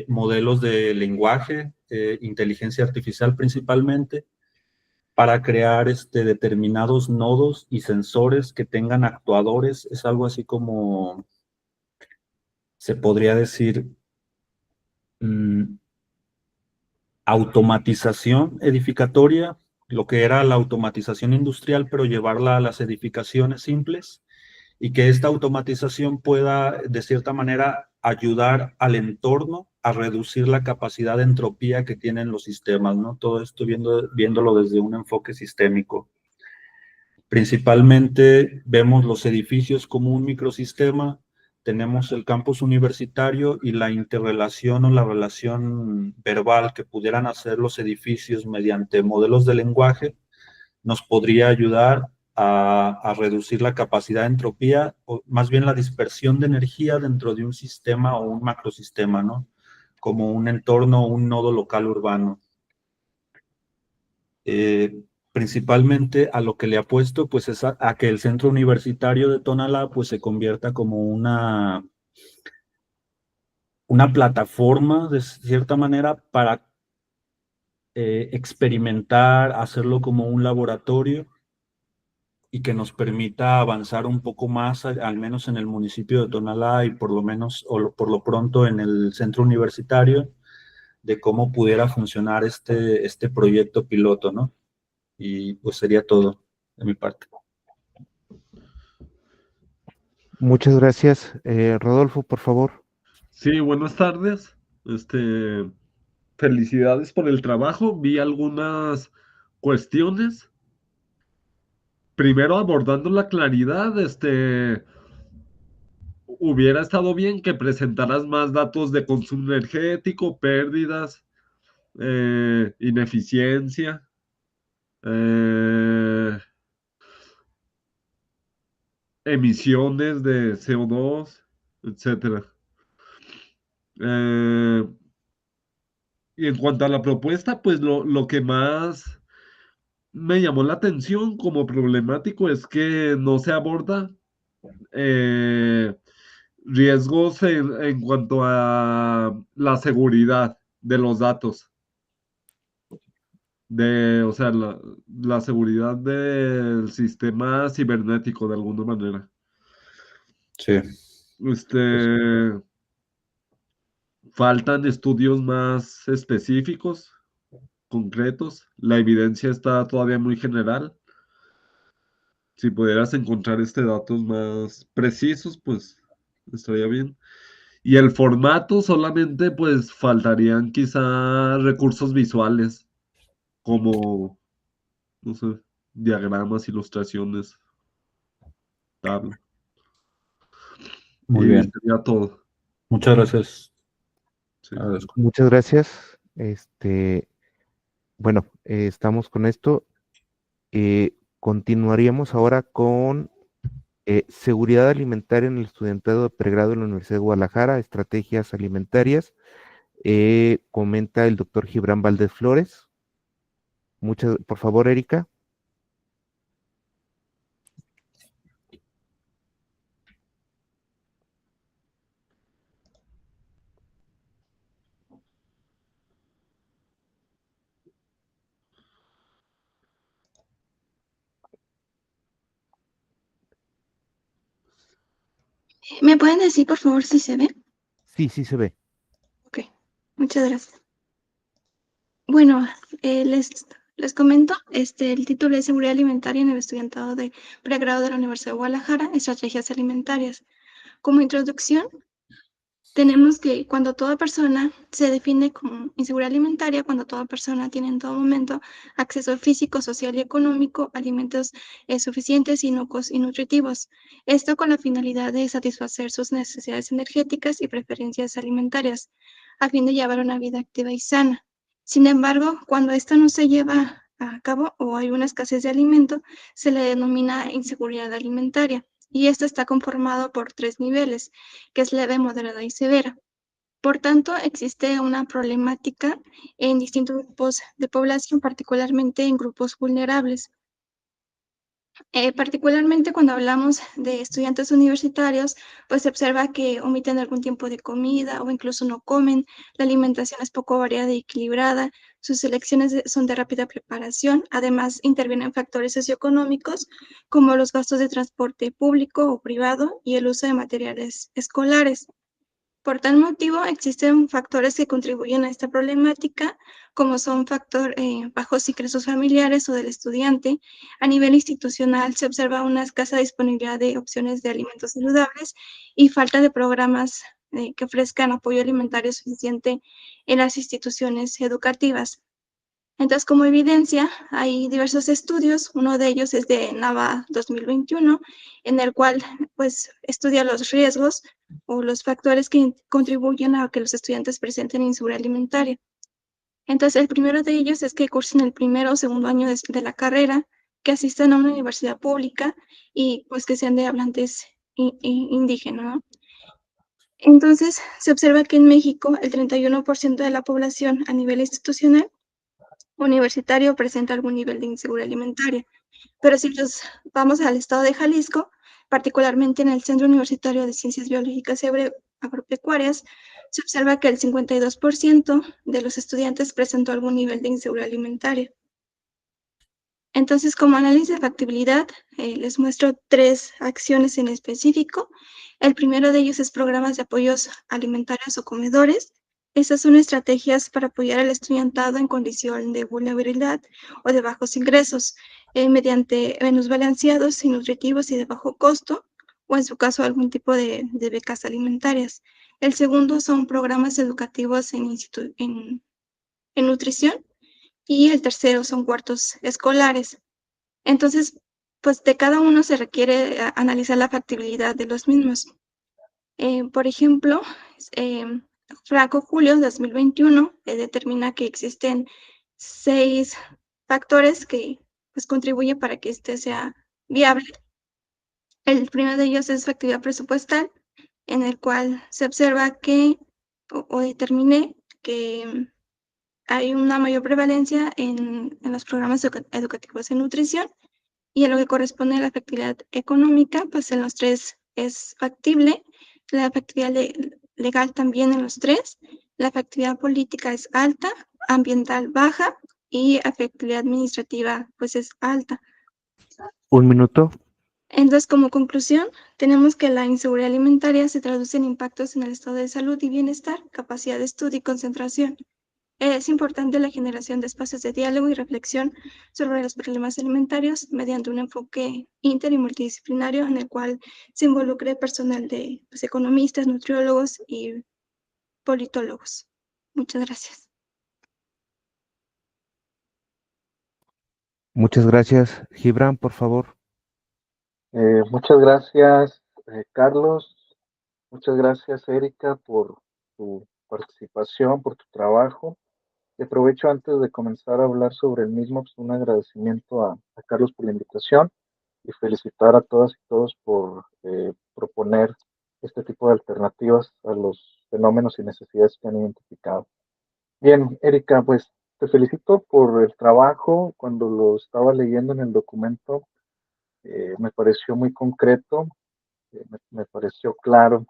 modelos de lenguaje, inteligencia artificial principalmente, para crear determinados nodos y sensores que tengan actuadores. Es algo así como, se podría decir, automatización edificatoria, lo que era la automatización industrial, pero llevarla a las edificaciones simples, y que esta automatización pueda, de cierta manera, ayudar al entorno a reducir la capacidad de entropía que tienen los sistemas, ¿no? Todo esto viéndolo desde un enfoque sistémico. Principalmente vemos los edificios como un microsistema, tenemos el campus universitario y la interrelación o la relación verbal que pudieran hacer los edificios mediante modelos de lenguaje nos podría ayudar a reducir la capacidad de entropía, o más bien la dispersión de energía dentro de un sistema o un macrosistema, ¿no? Como un entorno o un nodo local urbano. Principalmente a lo que le apuesto pues es a que el centro universitario de Tonalá pues se convierta como una plataforma de cierta manera para experimentar, hacerlo como un laboratorio, y que nos permita avanzar un poco más, al menos en el municipio de Tonalá y por lo menos, o por lo pronto en el centro universitario, de cómo pudiera funcionar este proyecto piloto, ¿no? Y pues sería todo de mi parte. Muchas gracias. Rodolfo, por favor. Sí, buenas tardes. Felicidades por el trabajo. Vi algunas cuestiones. Primero, abordando la claridad, hubiera estado bien que presentaras más datos de consumo energético, pérdidas, ineficiencia, emisiones de CO2, etcétera. Y en cuanto a la propuesta, pues lo que más me llamó la atención como problemático es que no se aborda riesgos en cuanto a la seguridad de los datos. O sea, la seguridad del sistema cibernético de alguna manera. Sí. Faltan estudios más específicos, concretos. La evidencia está todavía muy general. Si pudieras encontrar datos más precisos, pues estaría bien. Y el formato solamente, pues faltarían quizá recursos visuales, como, no sé, diagramas, ilustraciones, tabla. Muy Y bien. sería todo. Muchas gracias. Sí. Agradezco. Muchas gracias. Bueno, estamos con esto. Continuaríamos ahora con seguridad alimentaria en el estudiantado de pregrado en la Universidad de Guadalajara, estrategias alimentarias. Comenta el doctor Gibran Valdés Flores. Por favor, Erika. ¿Me pueden decir, por favor, si se ve? Sí, sí se ve. Ok, muchas gracias. Bueno, les comento, el título es Seguridad Alimentaria en el Estudiantado de Pregrado de la Universidad de Guadalajara, Estrategias Alimentarias. Como introducción, tenemos que cuando toda persona se define como inseguridad alimentaria, cuando toda persona tiene en todo momento acceso físico, social y económico a alimentos suficientes, inocuos y nutritivos. Esto con la finalidad de satisfacer sus necesidades energéticas y preferencias alimentarias, a fin de llevar una vida activa y sana. Sin embargo, cuando esto no se lleva a cabo o hay una escasez de alimento, se le denomina inseguridad alimentaria. Y esto está conformado por 3 niveles, que es leve, moderada y severa. Por tanto, existe una problemática en distintos grupos de población, particularmente en grupos vulnerables. Particularmente cuando hablamos de estudiantes universitarios, pues se observa que omiten algún tiempo de comida o incluso no comen, la alimentación es poco variada y equilibrada, sus elecciones son de rápida preparación, además intervienen factores socioeconómicos como los gastos de transporte público o privado y el uso de materiales escolares. Por tal motivo, existen factores que contribuyen a esta problemática, como son bajos ingresos familiares o del estudiante. A nivel institucional se observa una escasa disponibilidad de opciones de alimentos saludables y falta de programas que ofrezcan apoyo alimentario suficiente en las instituciones educativas. Entonces, como evidencia, hay diversos estudios, uno de ellos es de NAVA 2021, en el cual pues estudia los riesgos o los factores que contribuyen a que los estudiantes presenten inseguridad alimentaria. Entonces, el primero de ellos es que cursen el primero o segundo año de la carrera, que asistan a una universidad pública y pues que sean de hablantes indígenas, ¿no? Entonces, se observa que en México el 31% de la población a nivel institucional universitario presenta algún nivel de inseguridad alimentaria. Pero si nos vamos al estado de Jalisco, particularmente en el Centro Universitario de Ciencias Biológicas y Agropecuarias, se observa que el 52% de los estudiantes presentó algún nivel de inseguridad alimentaria. Entonces, como análisis de factibilidad, les muestro 3 acciones en específico. El primero de ellos es programas de apoyos alimentarios o comedores. Estas son estrategias para apoyar al estudiantado en condición de vulnerabilidad o de bajos ingresos, mediante menús balanceados y nutritivos y de bajo costo, o en su caso algún tipo de becas alimentarias. El segundo son programas educativos en nutrición, y el tercero son cuartos escolares. Entonces, pues de cada uno se requiere analizar la factibilidad de los mismos. Por ejemplo, Franco Julio 2021 determina que existen 6 factores que pues, contribuyen para que este sea viable. El primero de ellos es factibilidad presupuestal, en el cual se observa que, o determiné que hay una mayor prevalencia en los programas educativos en nutrición, y en lo que corresponde a la factibilidad económica, pues en los 3 es factible, la factibilidad legal también en los 3, la factibilidad política es alta, ambiental baja y factibilidad administrativa pues es alta. 1 minuto. Entonces, como conclusión, tenemos que la inseguridad alimentaria se traduce en impactos en el estado de salud y bienestar, capacidad de estudio y concentración. Es importante la generación de espacios de diálogo y reflexión sobre los problemas alimentarios mediante un enfoque inter y multidisciplinario en el cual se involucre personal de pues, economistas, nutriólogos y politólogos. Muchas gracias. Muchas gracias. Gibran, por favor. Muchas gracias, Carlos. Muchas gracias, Erika, por tu participación, por tu trabajo. Y aprovecho antes de comenzar a hablar sobre el mismo, pues, un agradecimiento a Carlos por la invitación y felicitar a todas y todos por proponer este tipo de alternativas a los fenómenos y necesidades que han identificado. Bien, Erika, pues te felicito por el trabajo. Cuando lo estaba leyendo en el documento, me pareció muy concreto, me pareció claro.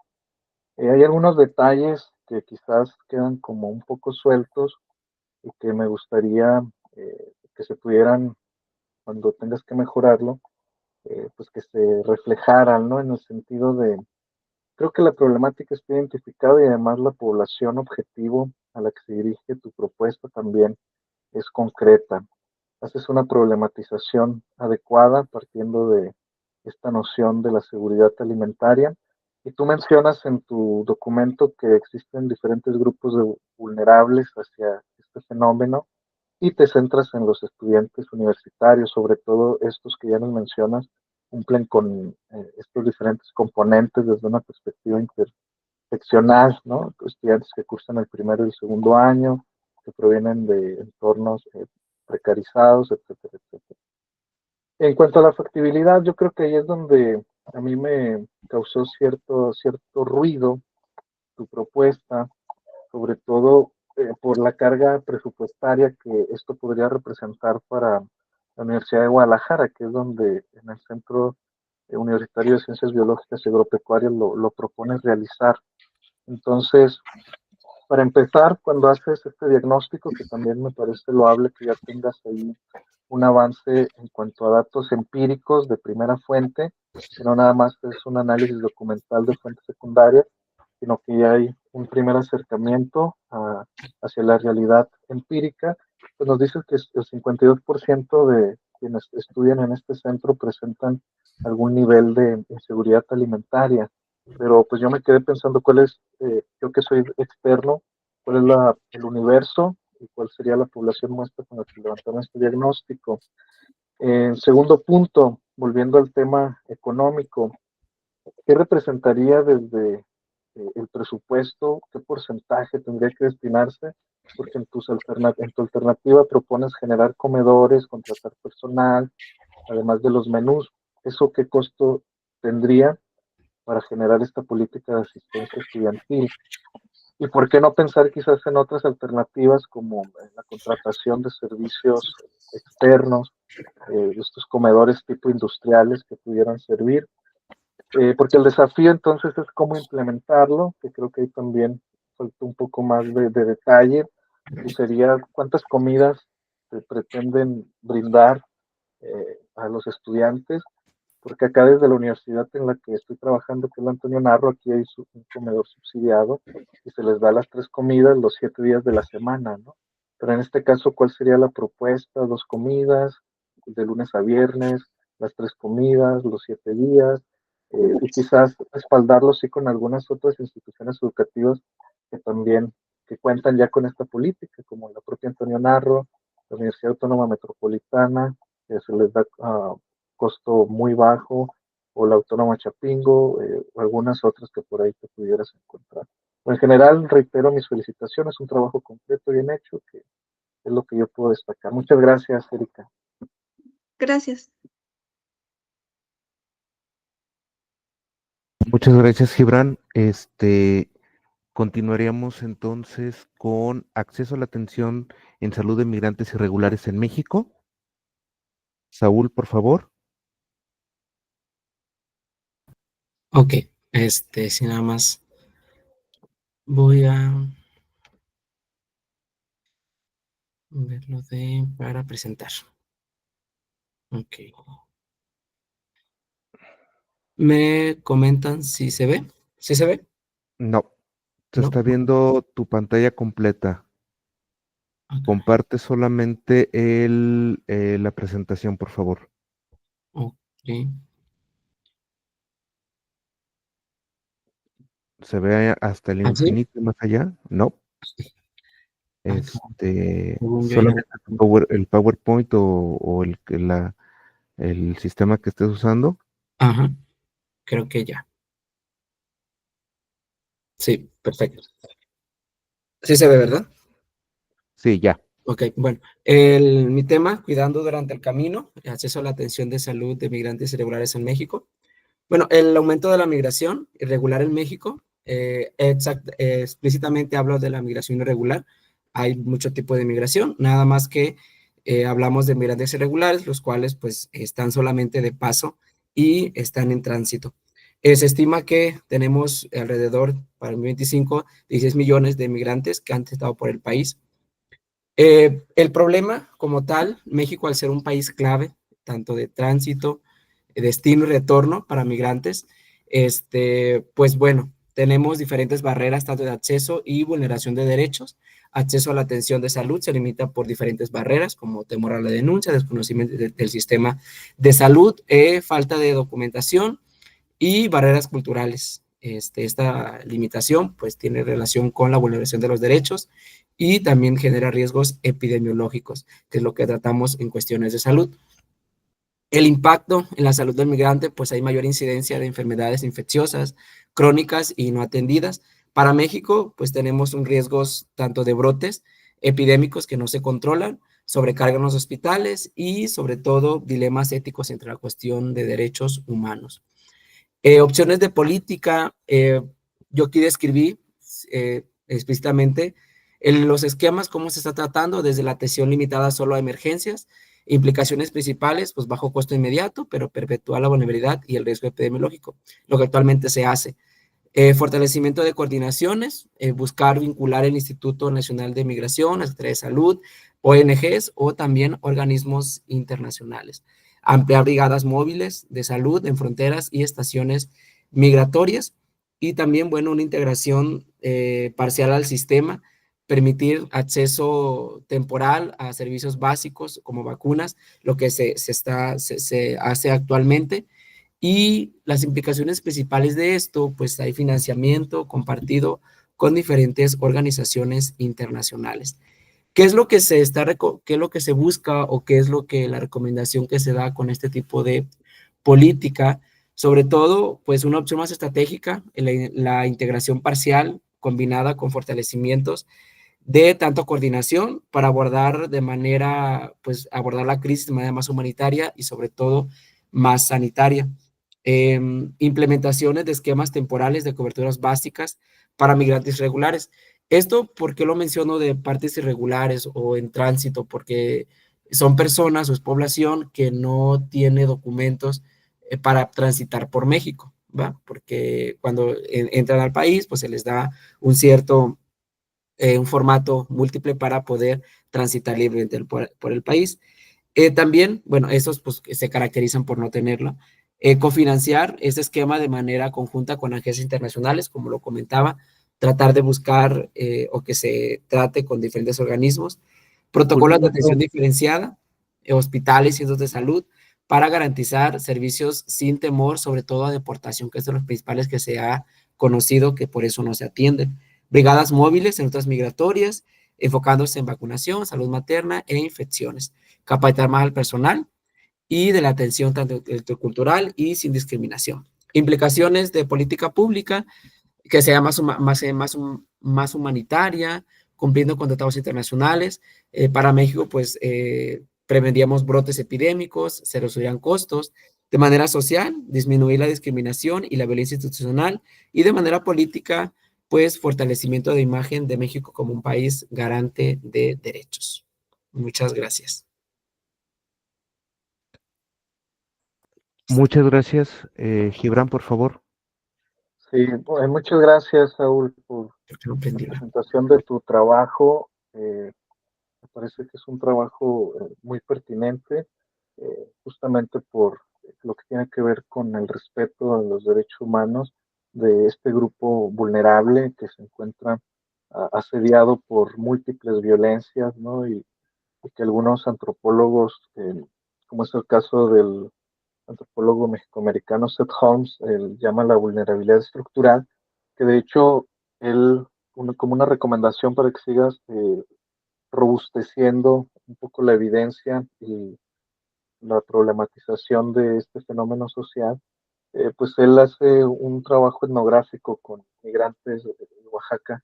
Hay algunos detalles que quizás quedan como un poco sueltos y que me gustaría que se pudieran, cuando tengas que mejorarlo, pues que se reflejaran, ¿no? En el sentido de, creo que la problemática está identificada y además la población objetivo a la que se dirige tu propuesta también es concreta. Haces una problematización adecuada partiendo de esta noción de la seguridad alimentaria. Y tú mencionas en tu documento que existen diferentes grupos de vulnerables hacia este fenómeno y te centras en los estudiantes universitarios, sobre todo estos que ya nos mencionas, cumplen con estos diferentes componentes desde una perspectiva interseccional, ¿no? Estudiantes que cursan el primero y el segundo año, que provienen de entornos precarizados, etcétera, etcétera. En cuanto a la factibilidad, yo creo que ahí es donde a mí me causó cierto ruido tu propuesta, sobre todo por la carga presupuestaria que esto podría representar para la Universidad de Guadalajara, que es donde en el Centro Universitario de Ciencias Biológicas y Agropecuarias lo propones realizar. Entonces, para empezar, cuando haces este diagnóstico, que también me parece loable que ya tengas ahí un avance en cuanto a datos empíricos de primera fuente, que no nada más es un análisis documental de fuentes secundarias, sino que ya hay un primer acercamiento hacia la realidad empírica. Pues nos dice que el 52% de quienes estudian en este centro presentan algún nivel de inseguridad alimentaria, pero pues yo me quedé pensando cuál es, yo que soy externo, cuál es el universo y cuál sería la población muestra con la que levantamos este diagnóstico. En segundo punto, volviendo al tema económico, ¿qué representaría desde el presupuesto? ¿Qué porcentaje tendría que destinarse? Porque en tu alternativa propones generar comedores, contratar personal, además de los menús. ¿Eso qué costo tendría para generar esta política de asistencia estudiantil? ¿Y por qué no pensar quizás en otras alternativas como la contratación de servicios externos, estos comedores tipo industriales que pudieran servir? Porque el desafío entonces es cómo implementarlo, que creo que ahí también falta un poco más de detalle, y sería cuántas comidas se pretenden brindar a los estudiantes, porque acá desde la universidad en la que estoy trabajando, que es la Antonio Narro, aquí hay un comedor subsidiado y se les da las 3 comidas los 7 días de la semana, ¿no? Pero en este caso, ¿cuál sería la propuesta? 2 comidas, de lunes a viernes, las 3 comidas, los 7 días, y quizás respaldarlo sí con algunas otras instituciones educativas que también, que cuentan ya con esta política, como la propia Antonio Narro, la Universidad Autónoma Metropolitana, que se les da costo muy bajo, o la Autónoma Chapingo, o algunas otras que por ahí te pudieras encontrar. Pero en general, reitero mis felicitaciones, un trabajo completo, bien hecho, que es lo que yo puedo destacar. Muchas gracias, Erika. Gracias. Muchas gracias, Gibran. Continuaríamos entonces con acceso a la atención en salud de migrantes irregulares en México. Saúl, por favor. Ok, si nada más voy a verlo para presentar. Ok. ¿Me comentan si se ve? ¿Sí se ve? No, se No. está viendo tu pantalla completa. Comparte solamente la presentación, por favor. Ok. ¿Se ve hasta el ¿Así? infinito y más allá? No. Acá, según yo ya. Solamente el PowerPoint o el sistema que estés usando. Ajá, creo que ya. Sí, perfecto. Sí se ve, ¿verdad? Sí, ya. Ok, bueno, mi tema, cuidando durante el camino, acceso a la atención de salud de migrantes irregulares en México. Bueno, el aumento de la migración irregular en México, explícitamente hablo de la migración irregular. Hay mucho tipo de migración, nada más que hablamos de migrantes irregulares, los cuales pues están solamente de paso y están en tránsito. Se estima que tenemos alrededor, para el 2025, 16 millones de migrantes que han estado por el país. El problema como tal, México al ser un país clave, tanto de tránsito, destino y retorno para migrantes, pues bueno, tenemos diferentes barreras tanto de acceso y vulneración de derechos. Acceso a la atención de salud se limita por diferentes barreras como temor a la denuncia, desconocimiento del sistema de salud, falta de documentación y barreras culturales. Esta limitación pues tiene relación con la vulneración de los derechos y también genera riesgos epidemiológicos, que es lo que tratamos en cuestiones de salud. El impacto en la salud del migrante, pues hay mayor incidencia de enfermedades infecciosas, crónicas y no atendidas. Para México, pues tenemos un riesgos tanto de brotes epidémicos que no se controlan, sobrecarga en los hospitales y sobre todo dilemas éticos entre la cuestión de derechos humanos. Opciones de política, yo aquí describí explícitamente los esquemas, cómo se está tratando desde la atención limitada solo a emergencias, implicaciones principales, pues bajo costo inmediato, pero perpetuar la vulnerabilidad y el riesgo epidemiológico, lo que actualmente se hace. Fortalecimiento de coordinaciones, buscar vincular el Instituto Nacional de Migración, la Secretaría de Salud, ONGs o también organismos internacionales. Ampliar brigadas móviles de salud en fronteras y estaciones migratorias y también, bueno, una integración parcial al sistema, permitir acceso temporal a servicios básicos como vacunas, lo que se hace actualmente. Y las implicaciones principales de esto, pues hay financiamiento compartido con diferentes organizaciones internacionales. ¿Qué es lo que qué es lo que se busca o qué es lo que la recomendación que se da con este tipo de política? Sobre todo, pues una opción más estratégica, la integración parcial combinada con fortalecimientos de tanto coordinación para abordar de manera, pues abordar la crisis de manera más humanitaria y sobre todo más sanitaria. Implementaciones de esquemas temporales de coberturas básicas para migrantes regulares. Esto, ¿por qué lo menciono de partes irregulares o en tránsito? Porque son personas o es población que no tiene documentos para transitar por México, ¿va? Porque cuando entran al país, pues se les da un cierto, un formato múltiple para poder transitar libremente por el país. También, bueno, esos pues se caracterizan por no tenerlo. Cofinanciar ese esquema de manera conjunta con agencias internacionales, como lo comentaba, tratar de buscar o que se trate con diferentes organismos, protocolos de atención diferenciada, hospitales y centros de salud, para garantizar servicios sin temor, sobre todo a deportación, que es de los principales que se ha conocido que por eso no se atienden. Brigadas móviles en rutas migratorias, enfocándose en vacunación, salud materna e infecciones. Capacitar más al personal y de la atención tanto intercultural y sin discriminación. Implicaciones de política pública que sea más humanitaria, cumpliendo con tratados internacionales. Para México, pues, prevendríamos brotes epidémicos, se reducirían costos. De manera social, disminuir la discriminación y la violencia institucional. Y de manera política, pues, fortalecimiento de imagen de México como un país garante de derechos. Muchas gracias. Muchas gracias. Gibran, por favor. Sí, muchas gracias, Saúl, por la presentación de tu trabajo. Me parece que es un trabajo muy pertinente, justamente por lo que tiene que ver con el respeto a los derechos humanos de este grupo vulnerable que se encuentra asediado por múltiples violencias, ¿no? Y que algunos antropólogos, como es el caso del antropólogo mexicoamericano Seth Holmes, él llama la vulnerabilidad estructural, que de hecho él, como una recomendación para que sigas robusteciendo un poco la evidencia y la problematización de este fenómeno social, pues él hace un trabajo etnográfico con migrantes de Oaxaca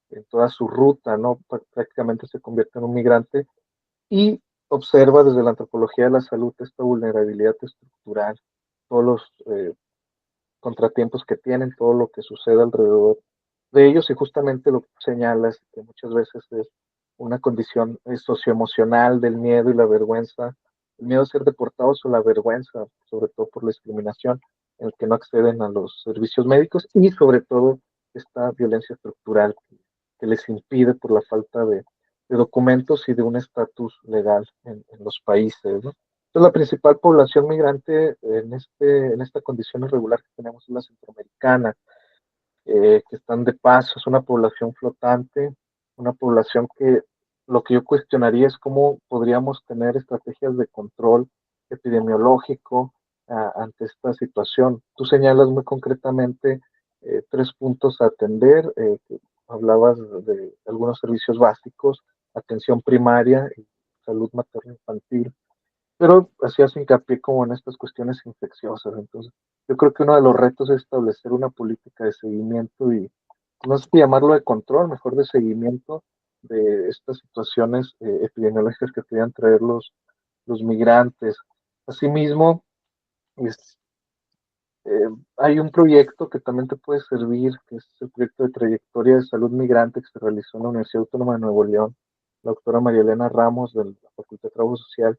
en toda su ruta, ¿no? Prácticamente se convierte en un migrante y observa desde la antropología de la salud esta vulnerabilidad estructural, todos los contratiempos que tienen, todo lo que sucede alrededor de ellos, y justamente lo que señalas, que muchas veces es una condición socioemocional del miedo y la vergüenza, el miedo a ser deportados o la vergüenza, sobre todo por la discriminación, en el que no acceden a los servicios médicos, y sobre todo esta violencia estructural que les impide por la falta de documentos y de un estatus legal en los países, ¿no? Entonces, la principal población migrante en esta condición irregular que tenemos es la centroamericana, que están de paso, es una población flotante, una población que lo que yo cuestionaría es cómo podríamos tener estrategias de control epidemiológico ante esta situación. Tú señalas muy concretamente 3 puntos a atender, hablabas de algunos servicios básicos, atención primaria, salud materno-infantil, pero hacías hincapié como en estas cuestiones infecciosas. Entonces, yo creo que uno de los retos es establecer una política de seguimiento y no sé si llamarlo de control, mejor de seguimiento de estas situaciones epidemiológicas que podían traer los migrantes. Asimismo, es, hay un proyecto que también te puede servir, que es el proyecto de trayectoria de salud migrante que se realizó en la Universidad Autónoma de Nuevo León, la doctora María Elena Ramos de la Facultad de Trabajo Social.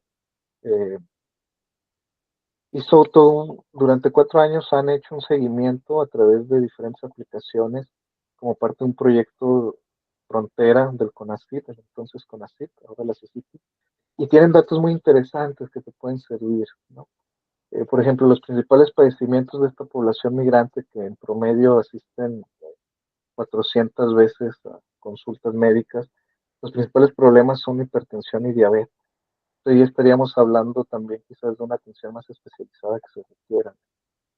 Hizo todo, durante 4 años han hecho un seguimiento a través de diferentes aplicaciones como parte de un proyecto frontera del CONACYT, entonces CONACYT, ahora la CECITI, y tienen datos muy interesantes que te pueden servir, ¿no? Por ejemplo, los principales padecimientos de esta población migrante que en promedio asisten 400 veces a consultas médicas, los principales problemas son hipertensión y diabetes. Entonces ya estaríamos hablando también quizás de una atención más especializada que se requiera.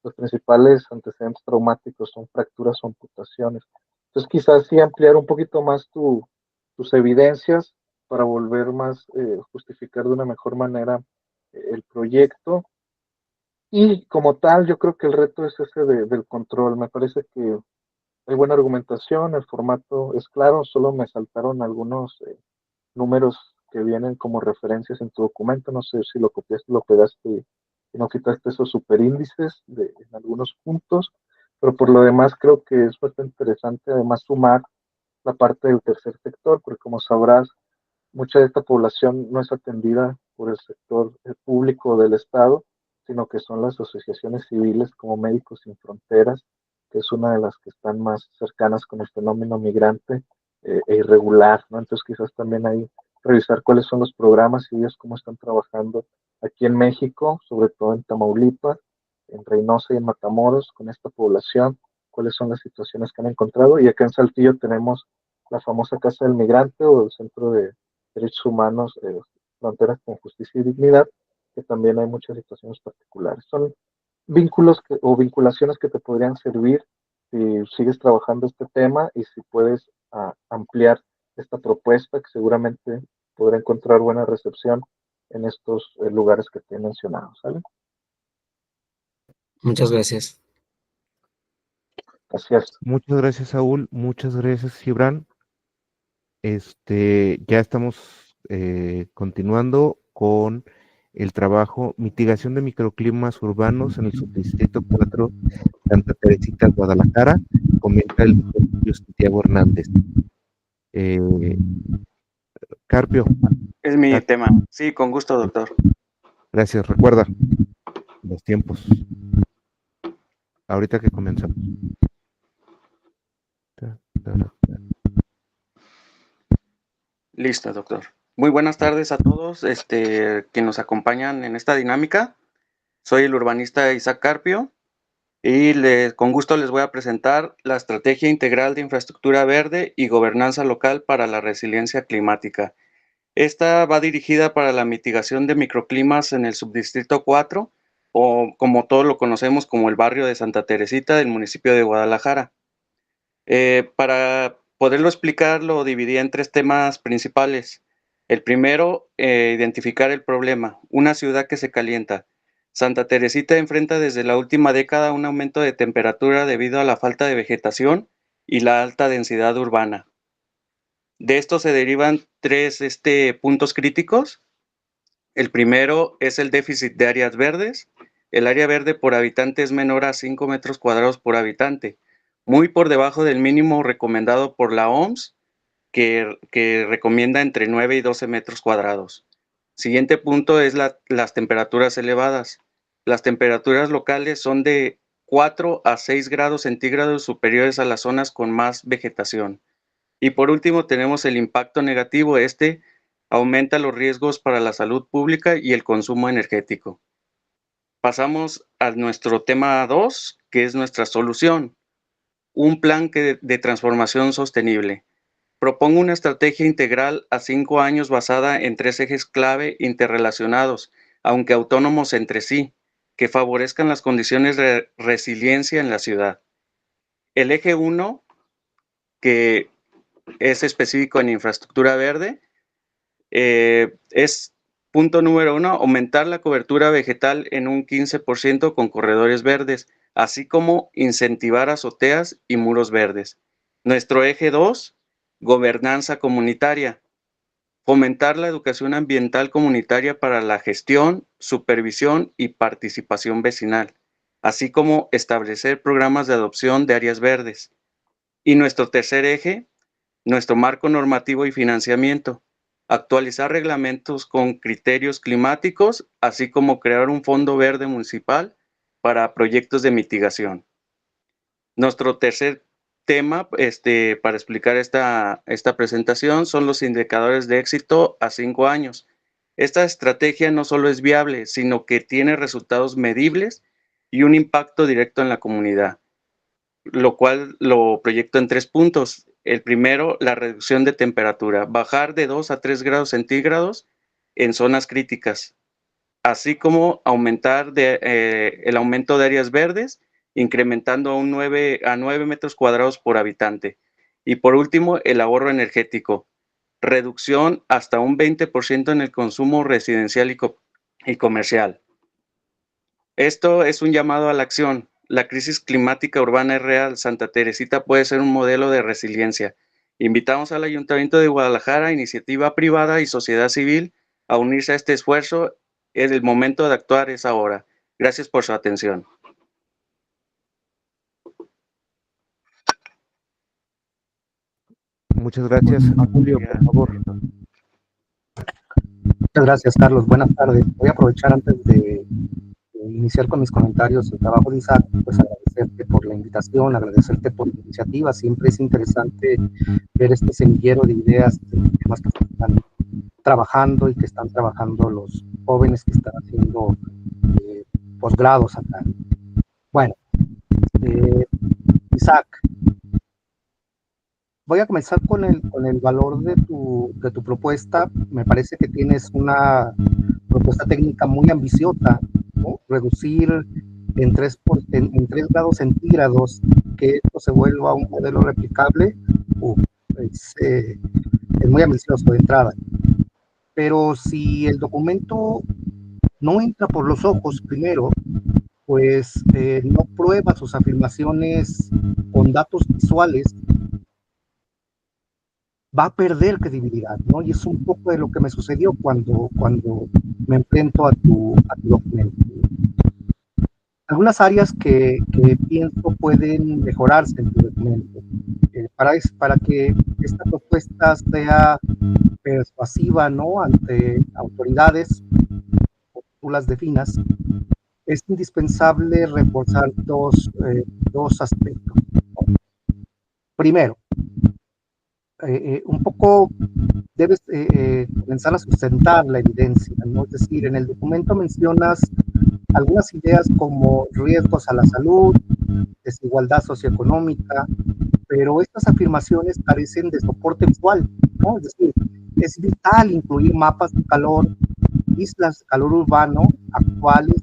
Los principales antecedentes traumáticos son fracturas o amputaciones. Entonces quizás sí ampliar un poquito más tus evidencias para volver más, justificar de una mejor manera el proyecto. Y como tal, yo creo que el reto es ese del control. Me parece que hay buena argumentación, el formato es claro, solo me saltaron algunos números que vienen como referencias en tu documento. No sé si lo copiaste, lo pegaste y no quitaste esos superíndices en algunos puntos, pero por lo demás creo que es bastante interesante además sumar la parte del tercer sector, porque como sabrás, mucha de esta población no es atendida por el sector público del Estado, sino que son las asociaciones civiles como Médicos Sin Fronteras, que es una de las que están más cercanas con el fenómeno migrante e irregular, ¿no? Entonces quizás también ahí revisar cuáles son los programas y ellos cómo están trabajando aquí en México, sobre todo en Tamaulipas, en Reynosa y en Matamoros, con esta población, cuáles son las situaciones que han encontrado. Y acá en Saltillo tenemos la famosa Casa del Migrante o el Centro de Derechos Humanos, Fronteras con Justicia y Dignidad, que también hay muchas situaciones particulares. Son vínculos o vinculaciones que te podrían servir si sigues trabajando este tema y si puedes ampliar esta propuesta, que seguramente podrá encontrar buena recepción en estos lugares que te he mencionado, ¿sale? Muchas gracias. Gracias. Muchas gracias, Saúl. Muchas gracias, Gibran. Ya estamos continuando con el trabajo Mitigación de Microclimas Urbanos en el Subdistrito 4, Santa Teresita, Guadalajara. Comenta el doctor Santiago Hernández. Carpio. Es mi tema. Sí, con gusto, doctor. Gracias. Recuerda los tiempos. Ahorita que comenzamos. Listo, doctor. Muy buenas tardes a todos que nos acompañan en esta dinámica. Soy el urbanista Isaac Carpio Y con gusto les voy a presentar la Estrategia Integral de Infraestructura Verde y Gobernanza Local para la Resiliencia Climática. Esta va dirigida para la mitigación de microclimas en el subdistrito 4, o como todos lo conocemos como el barrio de Santa Teresita del municipio de Guadalajara. Para poderlo explicar, lo dividí en 3 temas principales. El primero, identificar el problema, una ciudad que se calienta. Santa Teresita enfrenta desde la última década un aumento de temperatura debido a la falta de vegetación y la alta densidad urbana. De esto se derivan 3 puntos críticos. El primero es el déficit de áreas verdes. El área verde por habitante es menor a 5 metros cuadrados por habitante, muy por debajo del mínimo recomendado por la OMS, que recomienda entre 9 y 12 metros cuadrados. Siguiente punto es las temperaturas elevadas. Las temperaturas locales son de 4 a 6 grados centígrados superiores a las zonas con más vegetación. Y por último tenemos el impacto negativo. Aumenta los riesgos para la salud pública y el consumo energético. Pasamos a nuestro tema 2, que es nuestra solución. Un plan de transformación sostenible. Propongo una estrategia integral a 5 años basada en 3 ejes clave interrelacionados, aunque autónomos entre sí, que favorezcan las condiciones de resiliencia en la ciudad. El eje 1, que es específico en infraestructura verde, es punto número 1, aumentar la cobertura vegetal en un 15% con corredores verdes, así como incentivar azoteas y muros verdes. Nuestro eje 2, gobernanza comunitaria. Fomentar la educación ambiental comunitaria para la gestión, supervisión y participación vecinal, así como establecer programas de adopción de áreas verdes. Y nuestro tercer eje, nuestro marco normativo y financiamiento. Actualizar reglamentos con criterios climáticos, así como crear un fondo verde municipal para proyectos de mitigación. Nuestro tercer tema para explicar esta presentación son los indicadores de éxito a 5 años. Esta estrategia no solo es viable, sino que tiene resultados medibles y un impacto directo en la comunidad, lo cual lo proyecto en 3 puntos. El primero, la reducción de temperatura, bajar de 2 a 3 grados centígrados en zonas críticas, así como aumentar el aumento de áreas verdes, incrementando a 9 metros cuadrados por habitante. Y por último, el ahorro energético, reducción hasta un 20% en el consumo residencial y comercial. Esto es un llamado a la acción. La crisis climática urbana es real. Santa Teresita puede ser un modelo de resiliencia. Invitamos al Ayuntamiento de Guadalajara, iniciativa privada y sociedad civil a unirse a este esfuerzo. El momento de actuar es ahora. Gracias por su atención. Muchas gracias. Julio, por favor. Muchas gracias, Carlos. Buenas tardes. Voy a aprovechar antes de iniciar con mis comentarios el trabajo de Isaac, pues agradecerte por la invitación, agradecerte por la iniciativa. Siempre es interesante ver este semillero de ideas, de temas que están trabajando y que están trabajando los jóvenes que están haciendo posgrados acá. Bueno, Isaac, voy a comenzar con el valor de tu propuesta. Me parece que tienes una propuesta técnica muy ambiciosa, ¿no? Reducir en 3 grados centígrados, que esto se vuelva un modelo replicable, es muy ambicioso de entrada. Pero si el documento no entra por los ojos primero, pues no prueba sus afirmaciones con datos visuales, va a perder credibilidad, ¿no? Y es un poco de lo que me sucedió cuando me enfrento a tu documento. Algunas áreas que pienso pueden mejorarse en tu documento. Para que esta propuesta sea persuasiva, ¿no?, ante autoridades, o tú las definas, es indispensable reforzar dos aspectos, ¿no? Primero, un poco debes comenzar a sustentar la evidencia, ¿no? Es decir, en el documento mencionas algunas ideas como riesgos a la salud, desigualdad socioeconómica, pero estas afirmaciones carecen de soporte visual, ¿no? Es decir, es vital incluir mapas de calor, islas de calor urbano actuales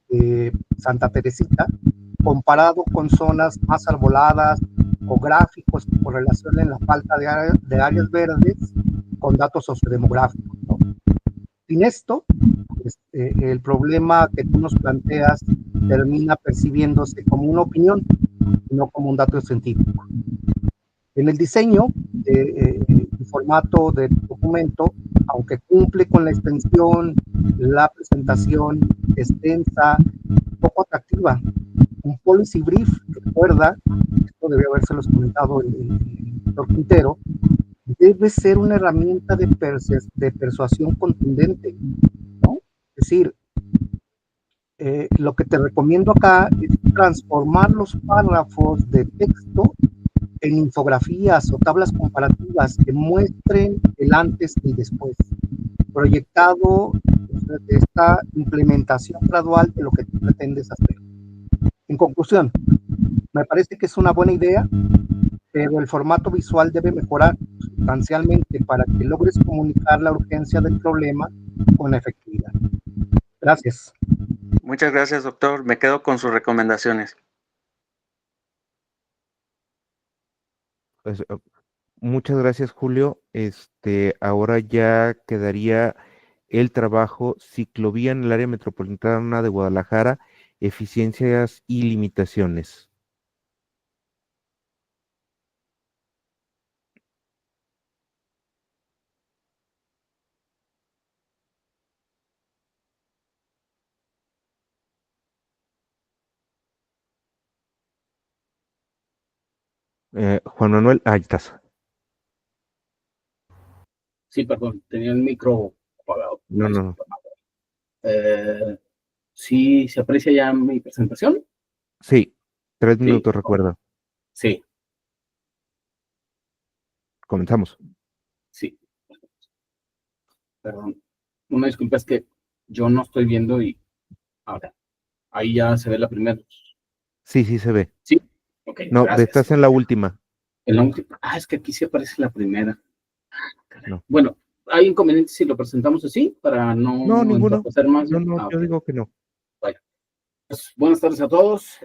de Santa Teresita, comparado con zonas más arboladas o gráficos que correlacionen la falta de áreas verdes con datos sociodemográficos, ¿no? Sin esto, el problema que tú nos planteas termina percibiéndose como una opinión, no como un dato científico. En el diseño, el formato del documento, aunque cumple con la extensión, la presentación extensa, poco atractiva, un policy brief, recuerda, esto debió habérselos comentado el doctor Quintero, debe ser una herramienta de persuasión contundente, ¿no? Es decir, lo que te recomiendo acá es transformar los párrafos de texto en infografías o tablas comparativas que muestren el antes y el después, proyectado de esta implementación gradual de lo que tú pretendes hacer. En conclusión, me parece que es una buena idea, pero el formato visual debe mejorar sustancialmente para que logres comunicar la urgencia del problema con efectividad. Gracias. Muchas gracias, doctor. Me quedo con sus recomendaciones. Pues, muchas gracias, Julio. Ahora ya quedaría el trabajo ciclovía en el área metropolitana de Guadalajara, eficiencias y limitaciones. Juan Manuel, ahí estás. Sí, perdón, tenía el micro apagado. No. ¿Sí se aprecia ya mi presentación? Sí, 3 Sí. minutos, recuerda. Sí, Comenzamos. sí. Perdón. Una disculpa, es que yo no estoy viendo y ahora, ahí ya se ve la primera. Sí, se ve. Sí, ok, No, gracias. estás en la última. En la última. Es que aquí sí aparece la primera. No. Bueno, ¿hay inconvenientes si lo presentamos así para no No, ninguno. entorpecer más? No, yo Ok. digo que no. Bueno, pues, buenas tardes a todos.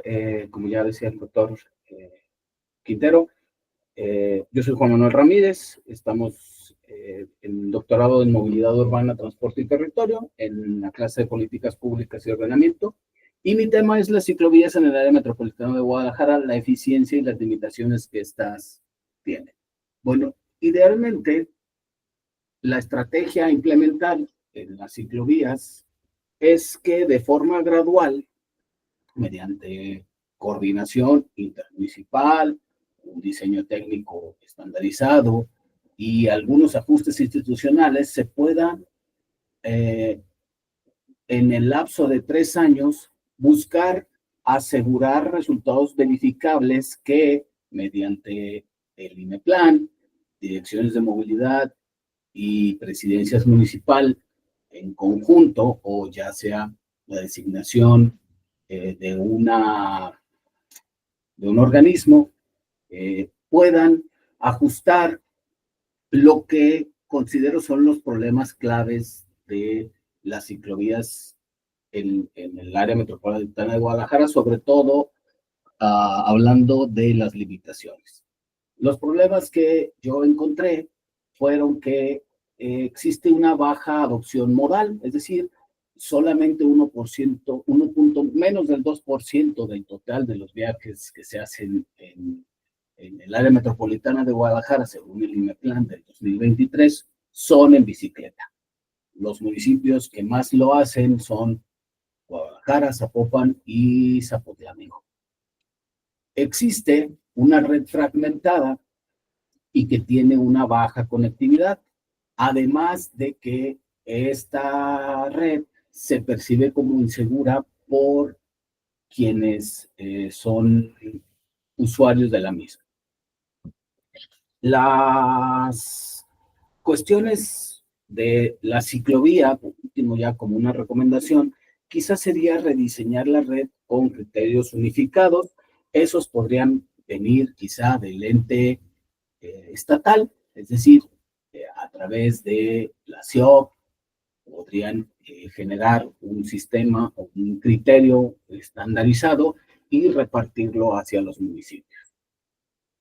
Como ya decía el doctor Quintero, yo soy Juan Manuel Ramírez. Estamos en doctorado en movilidad urbana, transporte y territorio, en la clase de políticas públicas y ordenamiento. Y mi tema es las ciclovías en el área metropolitana de Guadalajara, la eficiencia y las limitaciones que estas tienen. Bueno, idealmente, la estrategia a implementar en las ciclovías es que de forma gradual, mediante coordinación intermunicipal, un diseño técnico estandarizado y algunos ajustes institucionales, se pueda, en el lapso de 3 años, buscar asegurar resultados verificables que, mediante el IMEPLAN, direcciones de movilidad y presidencias municipal en conjunto, o ya sea la designación de un organismo, puedan ajustar lo que considero son los problemas claves de las ciclovías en el área metropolitana de Guadalajara, sobre todo hablando de las limitaciones. Los problemas que yo encontré fueron que existe una baja adopción modal, es decir, solamente 1%, menos del 2% del total de los viajes que se hacen en el área metropolitana de Guadalajara, según el IMEPLAN del 2023, son en bicicleta. Los municipios que más lo hacen son Guadalajara, Zapopan y Zapotlanejo. Existe una red fragmentada y que tiene una baja conectividad, además de que esta red se percibe como insegura por quienes son usuarios de la misma. Las cuestiones de la ciclovía, por último ya como una recomendación, quizás sería rediseñar la red con criterios unificados. Esos podrían venir quizá del ente estatal, es decir, a través de la CIOP, podrían generar un sistema o un criterio estandarizado y repartirlo hacia los municipios.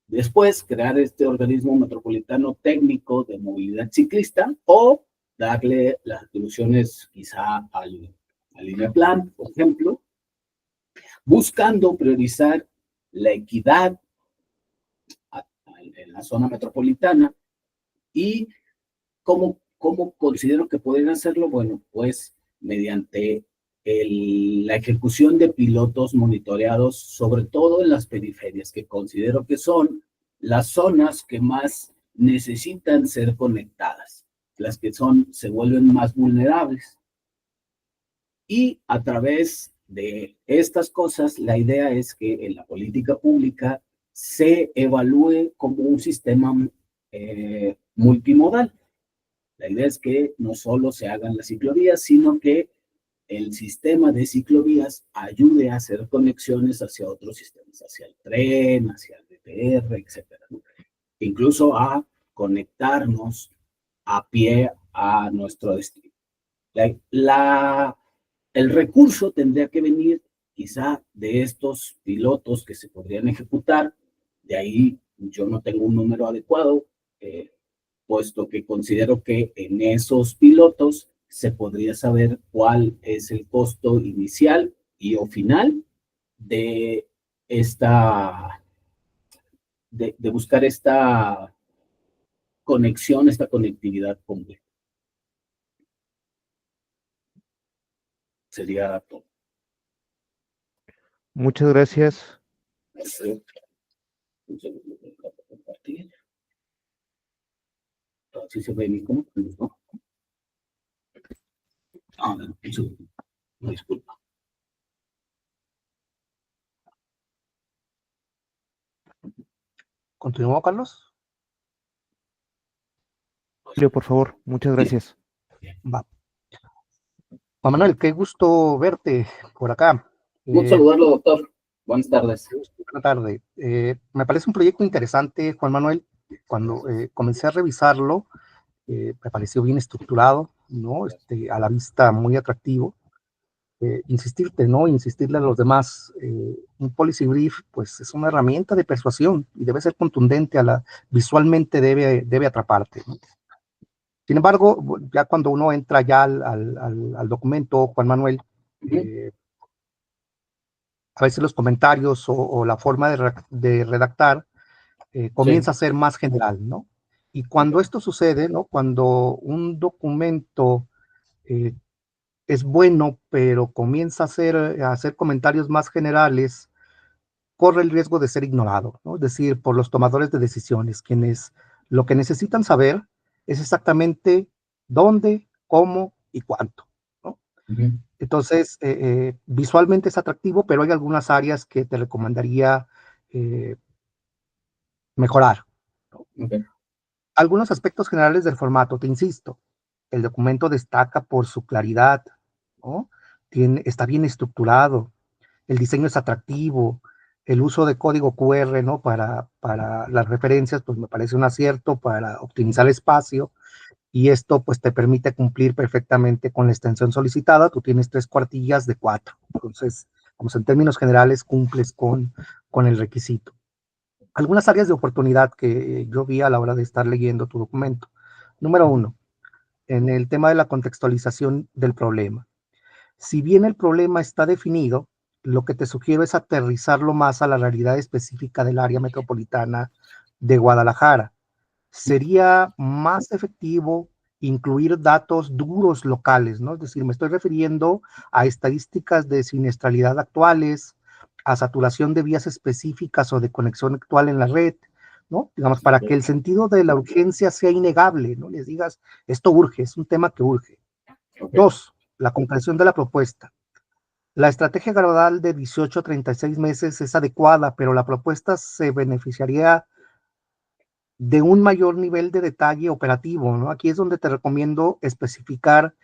Después, crear este organismo metropolitano técnico de movilidad ciclista o darle las atribuciones quizá al INEPLAN, por ejemplo, buscando priorizar la equidad en la zona metropolitana. ¿Y cómo considero que podrían hacerlo? Bueno, pues mediante la ejecución de pilotos monitoreados, sobre todo en las periferias, que considero que son las zonas que más necesitan ser conectadas, las que se vuelven más vulnerables. Y a través de estas cosas, la idea es que en la política pública se evalúe como un sistema multimodal. La idea es que no solo se hagan las ciclovías, sino que el sistema de ciclovías ayude a hacer conexiones hacia otros sistemas, hacia el tren, hacia el BTR, etcétera, ¿no? Incluso a conectarnos a pie a nuestro destino. El recurso tendría que venir quizá de estos pilotos que se podrían ejecutar. De ahí yo no tengo un número adecuado, puesto que considero que en esos pilotos se podría saber cuál es el costo inicial y o final de buscar esta conexión, esta conectividad completa. Sería todo. Muchas gracias. ¿Sí se ve mi cómo? ¿No? No, disculpa. ¿Continúo, Carlos? Por favor, muchas gracias. Va. Juan Manuel, qué gusto verte por acá. Un saludarlo, doctor. Buenas tardes. Buenas tardes. Me parece un proyecto interesante, Juan Manuel. Cuando comencé a revisarlo, me pareció bien estructurado, ¿no? A la vista muy atractivo. Insistirle a los demás. Un policy brief, pues es una herramienta de persuasión y debe ser contundente, visualmente debe atraparte, ¿no? Sin embargo, ya cuando uno entra ya al documento, Juan Manuel, a veces los comentarios o la forma de redactar comienza a ser más general, ¿no? Y cuando esto sucede, ¿no? Cuando un documento es bueno, pero comienza a hacer comentarios más generales, corre el riesgo de ser ignorado, ¿no? Es decir, por los tomadores de decisiones, quienes lo que necesitan saber es exactamente dónde, cómo y cuánto, ¿no? Entonces, visualmente es atractivo, pero hay algunas áreas que te recomendaría mejorar, ¿no? Algunos aspectos generales del formato, te insisto, el documento destaca por su claridad, ¿no? Está bien estructurado, el diseño es atractivo, el uso de código QR, ¿no? Para las referencias, pues me parece un acierto para optimizar espacio, y esto pues te permite cumplir perfectamente con la extensión solicitada. Tú tienes 3 cuartillas de 4, entonces, vamos, en términos generales cumples con el requisito. Algunas áreas de oportunidad que yo vi a la hora de estar leyendo tu documento. Número 1, en el tema de la contextualización del problema. Si bien el problema está definido, lo que te sugiero es aterrizarlo más a la realidad específica del área metropolitana de Guadalajara. Sería más efectivo incluir datos duros locales, ¿no? Es decir, me estoy refiriendo a estadísticas de siniestralidad actuales, a saturación de vías específicas o de conexión actual en la red, ¿no? Digamos, para que el sentido de la urgencia sea innegable, ¿no? Les digas, esto urge, es un tema que urge. 2, la comprensión de la propuesta. La estrategia gradual de 18 a 36 meses es adecuada, pero la propuesta se beneficiaría de un mayor nivel de detalle operativo, ¿no? Aquí es donde te recomiendo especificar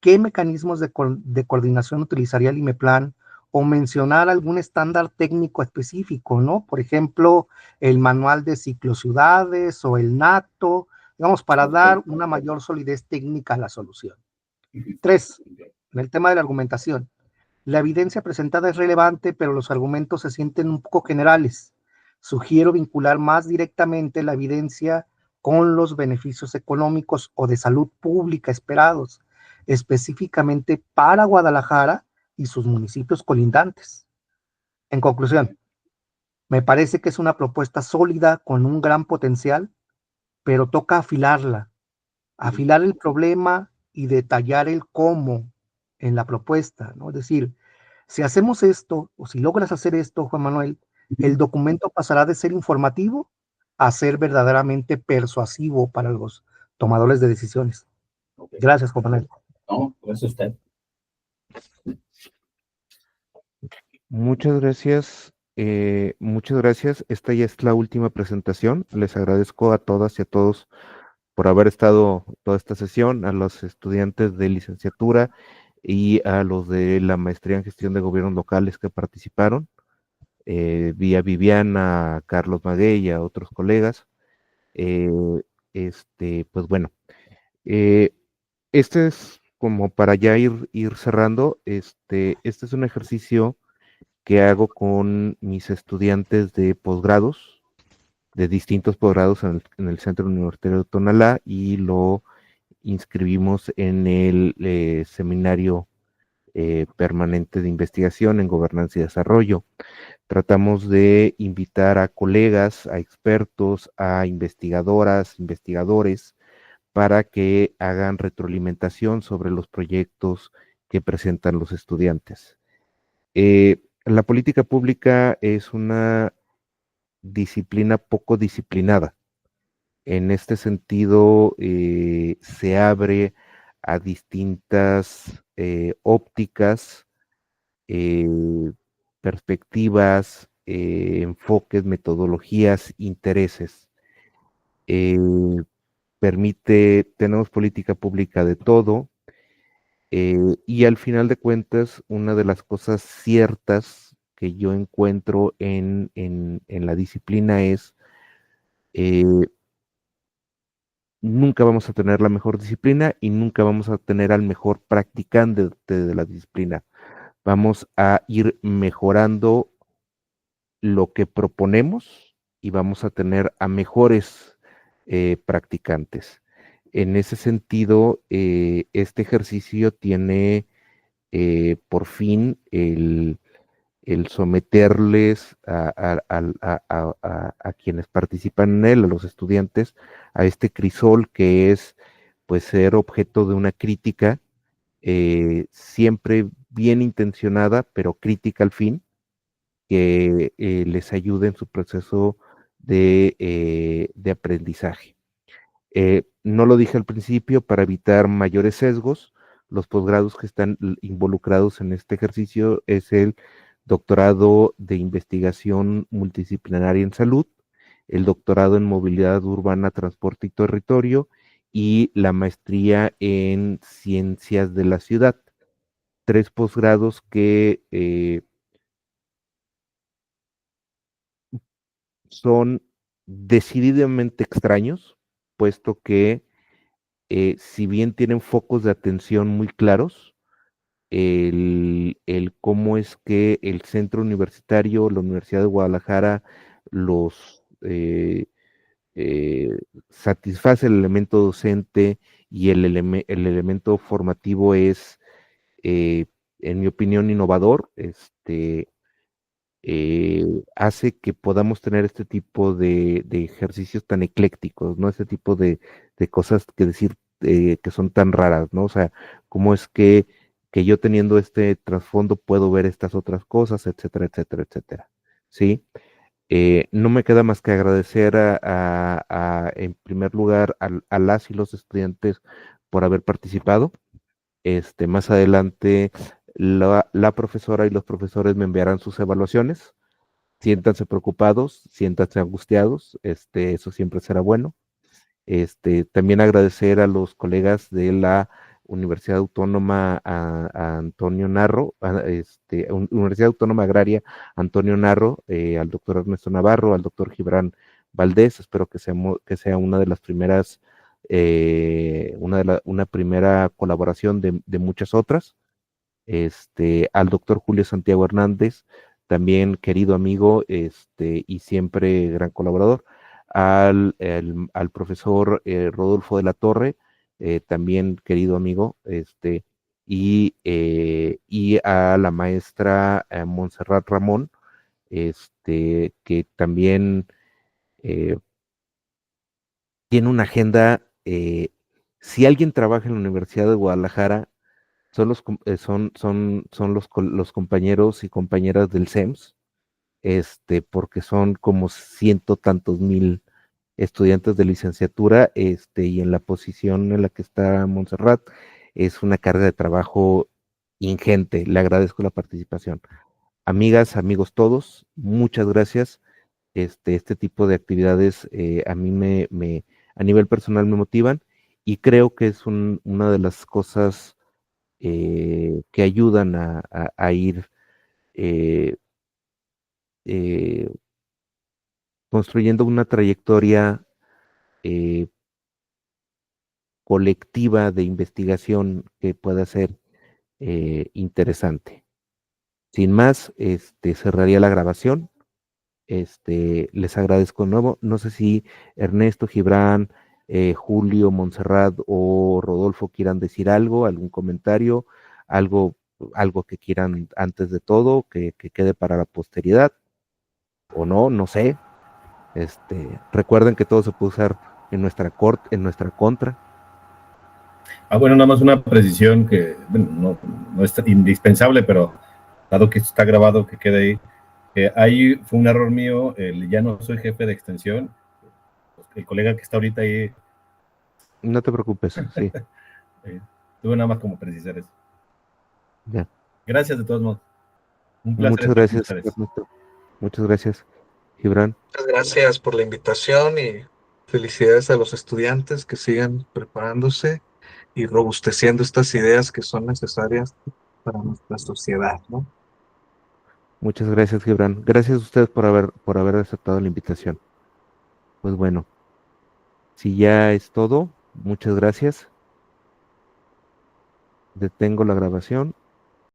qué mecanismos de coordinación utilizaría el IMEPLAN o mencionar algún estándar técnico específico, ¿no? Por ejemplo, el manual de ciclociudades o el NATO, digamos, para dar una mayor solidez técnica a la solución. 3. En el tema de la argumentación. La evidencia presentada es relevante, pero los argumentos se sienten un poco generales. Sugiero vincular más directamente la evidencia con los beneficios económicos o de salud pública esperados, específicamente para Guadalajara y sus municipios colindantes. En conclusión, me parece que es una propuesta sólida con un gran potencial, pero toca afilarla, afilar el problema y detallar el cómo en la propuesta, ¿no? Es decir, si hacemos esto, o si logras hacer esto, Juan Manuel, el documento pasará de ser informativo a ser verdaderamente persuasivo para los tomadores de decisiones. Gracias, Juan Manuel. No, gracias a usted. Muchas gracias. Muchas gracias. Esta ya es la última presentación. Les agradezco a todas y a todos por haber estado toda esta sesión, a los estudiantes de licenciatura y a los de la maestría en gestión de gobiernos locales que participaron, vía Viviana, a Carlos Maguey y a otros colegas. Pues bueno, este es como para ya ir cerrando. Este es un ejercicio que hago con mis estudiantes de posgrados, de distintos posgrados en el Centro Universitario de Tonalá, y lo inscribimos en el seminario permanente de investigación en gobernanza y desarrollo. Tratamos de invitar a colegas, a expertos, a investigadoras, investigadores, para que hagan retroalimentación sobre los proyectos que presentan los estudiantes. La política pública es una disciplina poco disciplinada. En este sentido, se abre a distintas ópticas, perspectivas, enfoques, metodologías, intereses. Tenemos política pública de todo, y al final de cuentas, una de las cosas ciertas que yo encuentro en la disciplina es nunca vamos a tener la mejor disciplina y nunca vamos a tener al mejor practicante de la disciplina. Vamos a ir mejorando lo que proponemos y vamos a tener a mejores practicantes. En ese sentido, este ejercicio tiene por fin el someterles a quienes participan en él, a los estudiantes, a este crisol que es pues ser objeto de una crítica, siempre bien intencionada, pero crítica al fin, que les ayude en su proceso de aprendizaje. No lo dije al principio, para evitar mayores sesgos, los posgrados que están involucrados en este ejercicio es el doctorado de investigación multidisciplinaria en salud, el doctorado en movilidad urbana, transporte y territorio, y la maestría en ciencias de la ciudad. 3 posgrados que son decididamente extraños, puesto que si bien tienen focos de atención muy claros, el cómo es que el centro universitario, la Universidad de Guadalajara, los satisface el elemento docente y el elemento formativo es, en mi opinión, innovador. Hace que podamos tener este tipo de ejercicios tan eclécticos, ¿no? Este tipo de cosas que decir que son tan raras, ¿no? O sea, cómo es que yo teniendo este trasfondo puedo ver estas otras cosas, etcétera, etcétera, etcétera, ¿sí? No me queda más que agradecer en primer lugar a las y los estudiantes por haber participado. Más adelante la profesora y los profesores me enviarán sus evaluaciones. Siéntanse preocupados, siéntanse angustiados, eso siempre será bueno. También agradecer a los colegas de la Universidad Autónoma Antonio Narro, Universidad Autónoma Agraria Antonio Narro, al doctor Ernesto Navarro, al doctor Gibran Valdés. Espero que sea una de las primeras, una primera colaboración de muchas otras. Al doctor Julio Santiago Hernández, también querido amigo, y siempre gran colaborador, al profesor Rodolfo de la Torre, también querido amigo, y a la maestra Montserrat Ramón, que también tiene una agenda. Si alguien trabaja en la Universidad de Guadalajara, son los compañeros y compañeras del CEMS, porque son como ciento tantos mil estudiantes de licenciatura, y en la posición en la que está Montserrat, es una carga de trabajo ingente. Le agradezco la participación. Amigas, amigos todos, muchas gracias. Este tipo de actividades a mí a nivel personal me motivan, y creo que es una de las cosas que ayudan a ir construyendo una trayectoria colectiva de investigación que pueda ser interesante. Sin más, cerraría la grabación. Les agradezco de nuevo. No sé si Ernesto, Gibran, Julio, Montserrat o Rodolfo quieran decir algo, algún comentario, algo que quieran antes de todo, que quede para la posteridad, o no sé. Recuerden que todo se puede usar en nuestra contra. Bueno, nada más una precisión que bueno, no es indispensable, pero dado que esto está grabado, que quede ahí. Ahí fue un error mío, ya no soy jefe de extensión, el colega que está ahorita ahí. No te preocupes, sí. Tuve nada más como precisar eso. Ya. Gracias de todos modos. Un placer Muchas estar con gracias, ustedes. Ernesto. Muchas gracias, Gibran. Muchas gracias por la invitación y felicidades a los estudiantes que sigan preparándose y robusteciendo estas ideas que son necesarias para nuestra sociedad, ¿no? Muchas gracias, Gibran. Gracias a ustedes por haber aceptado la invitación. Pues bueno, si ya es todo, muchas gracias. Detengo la grabación.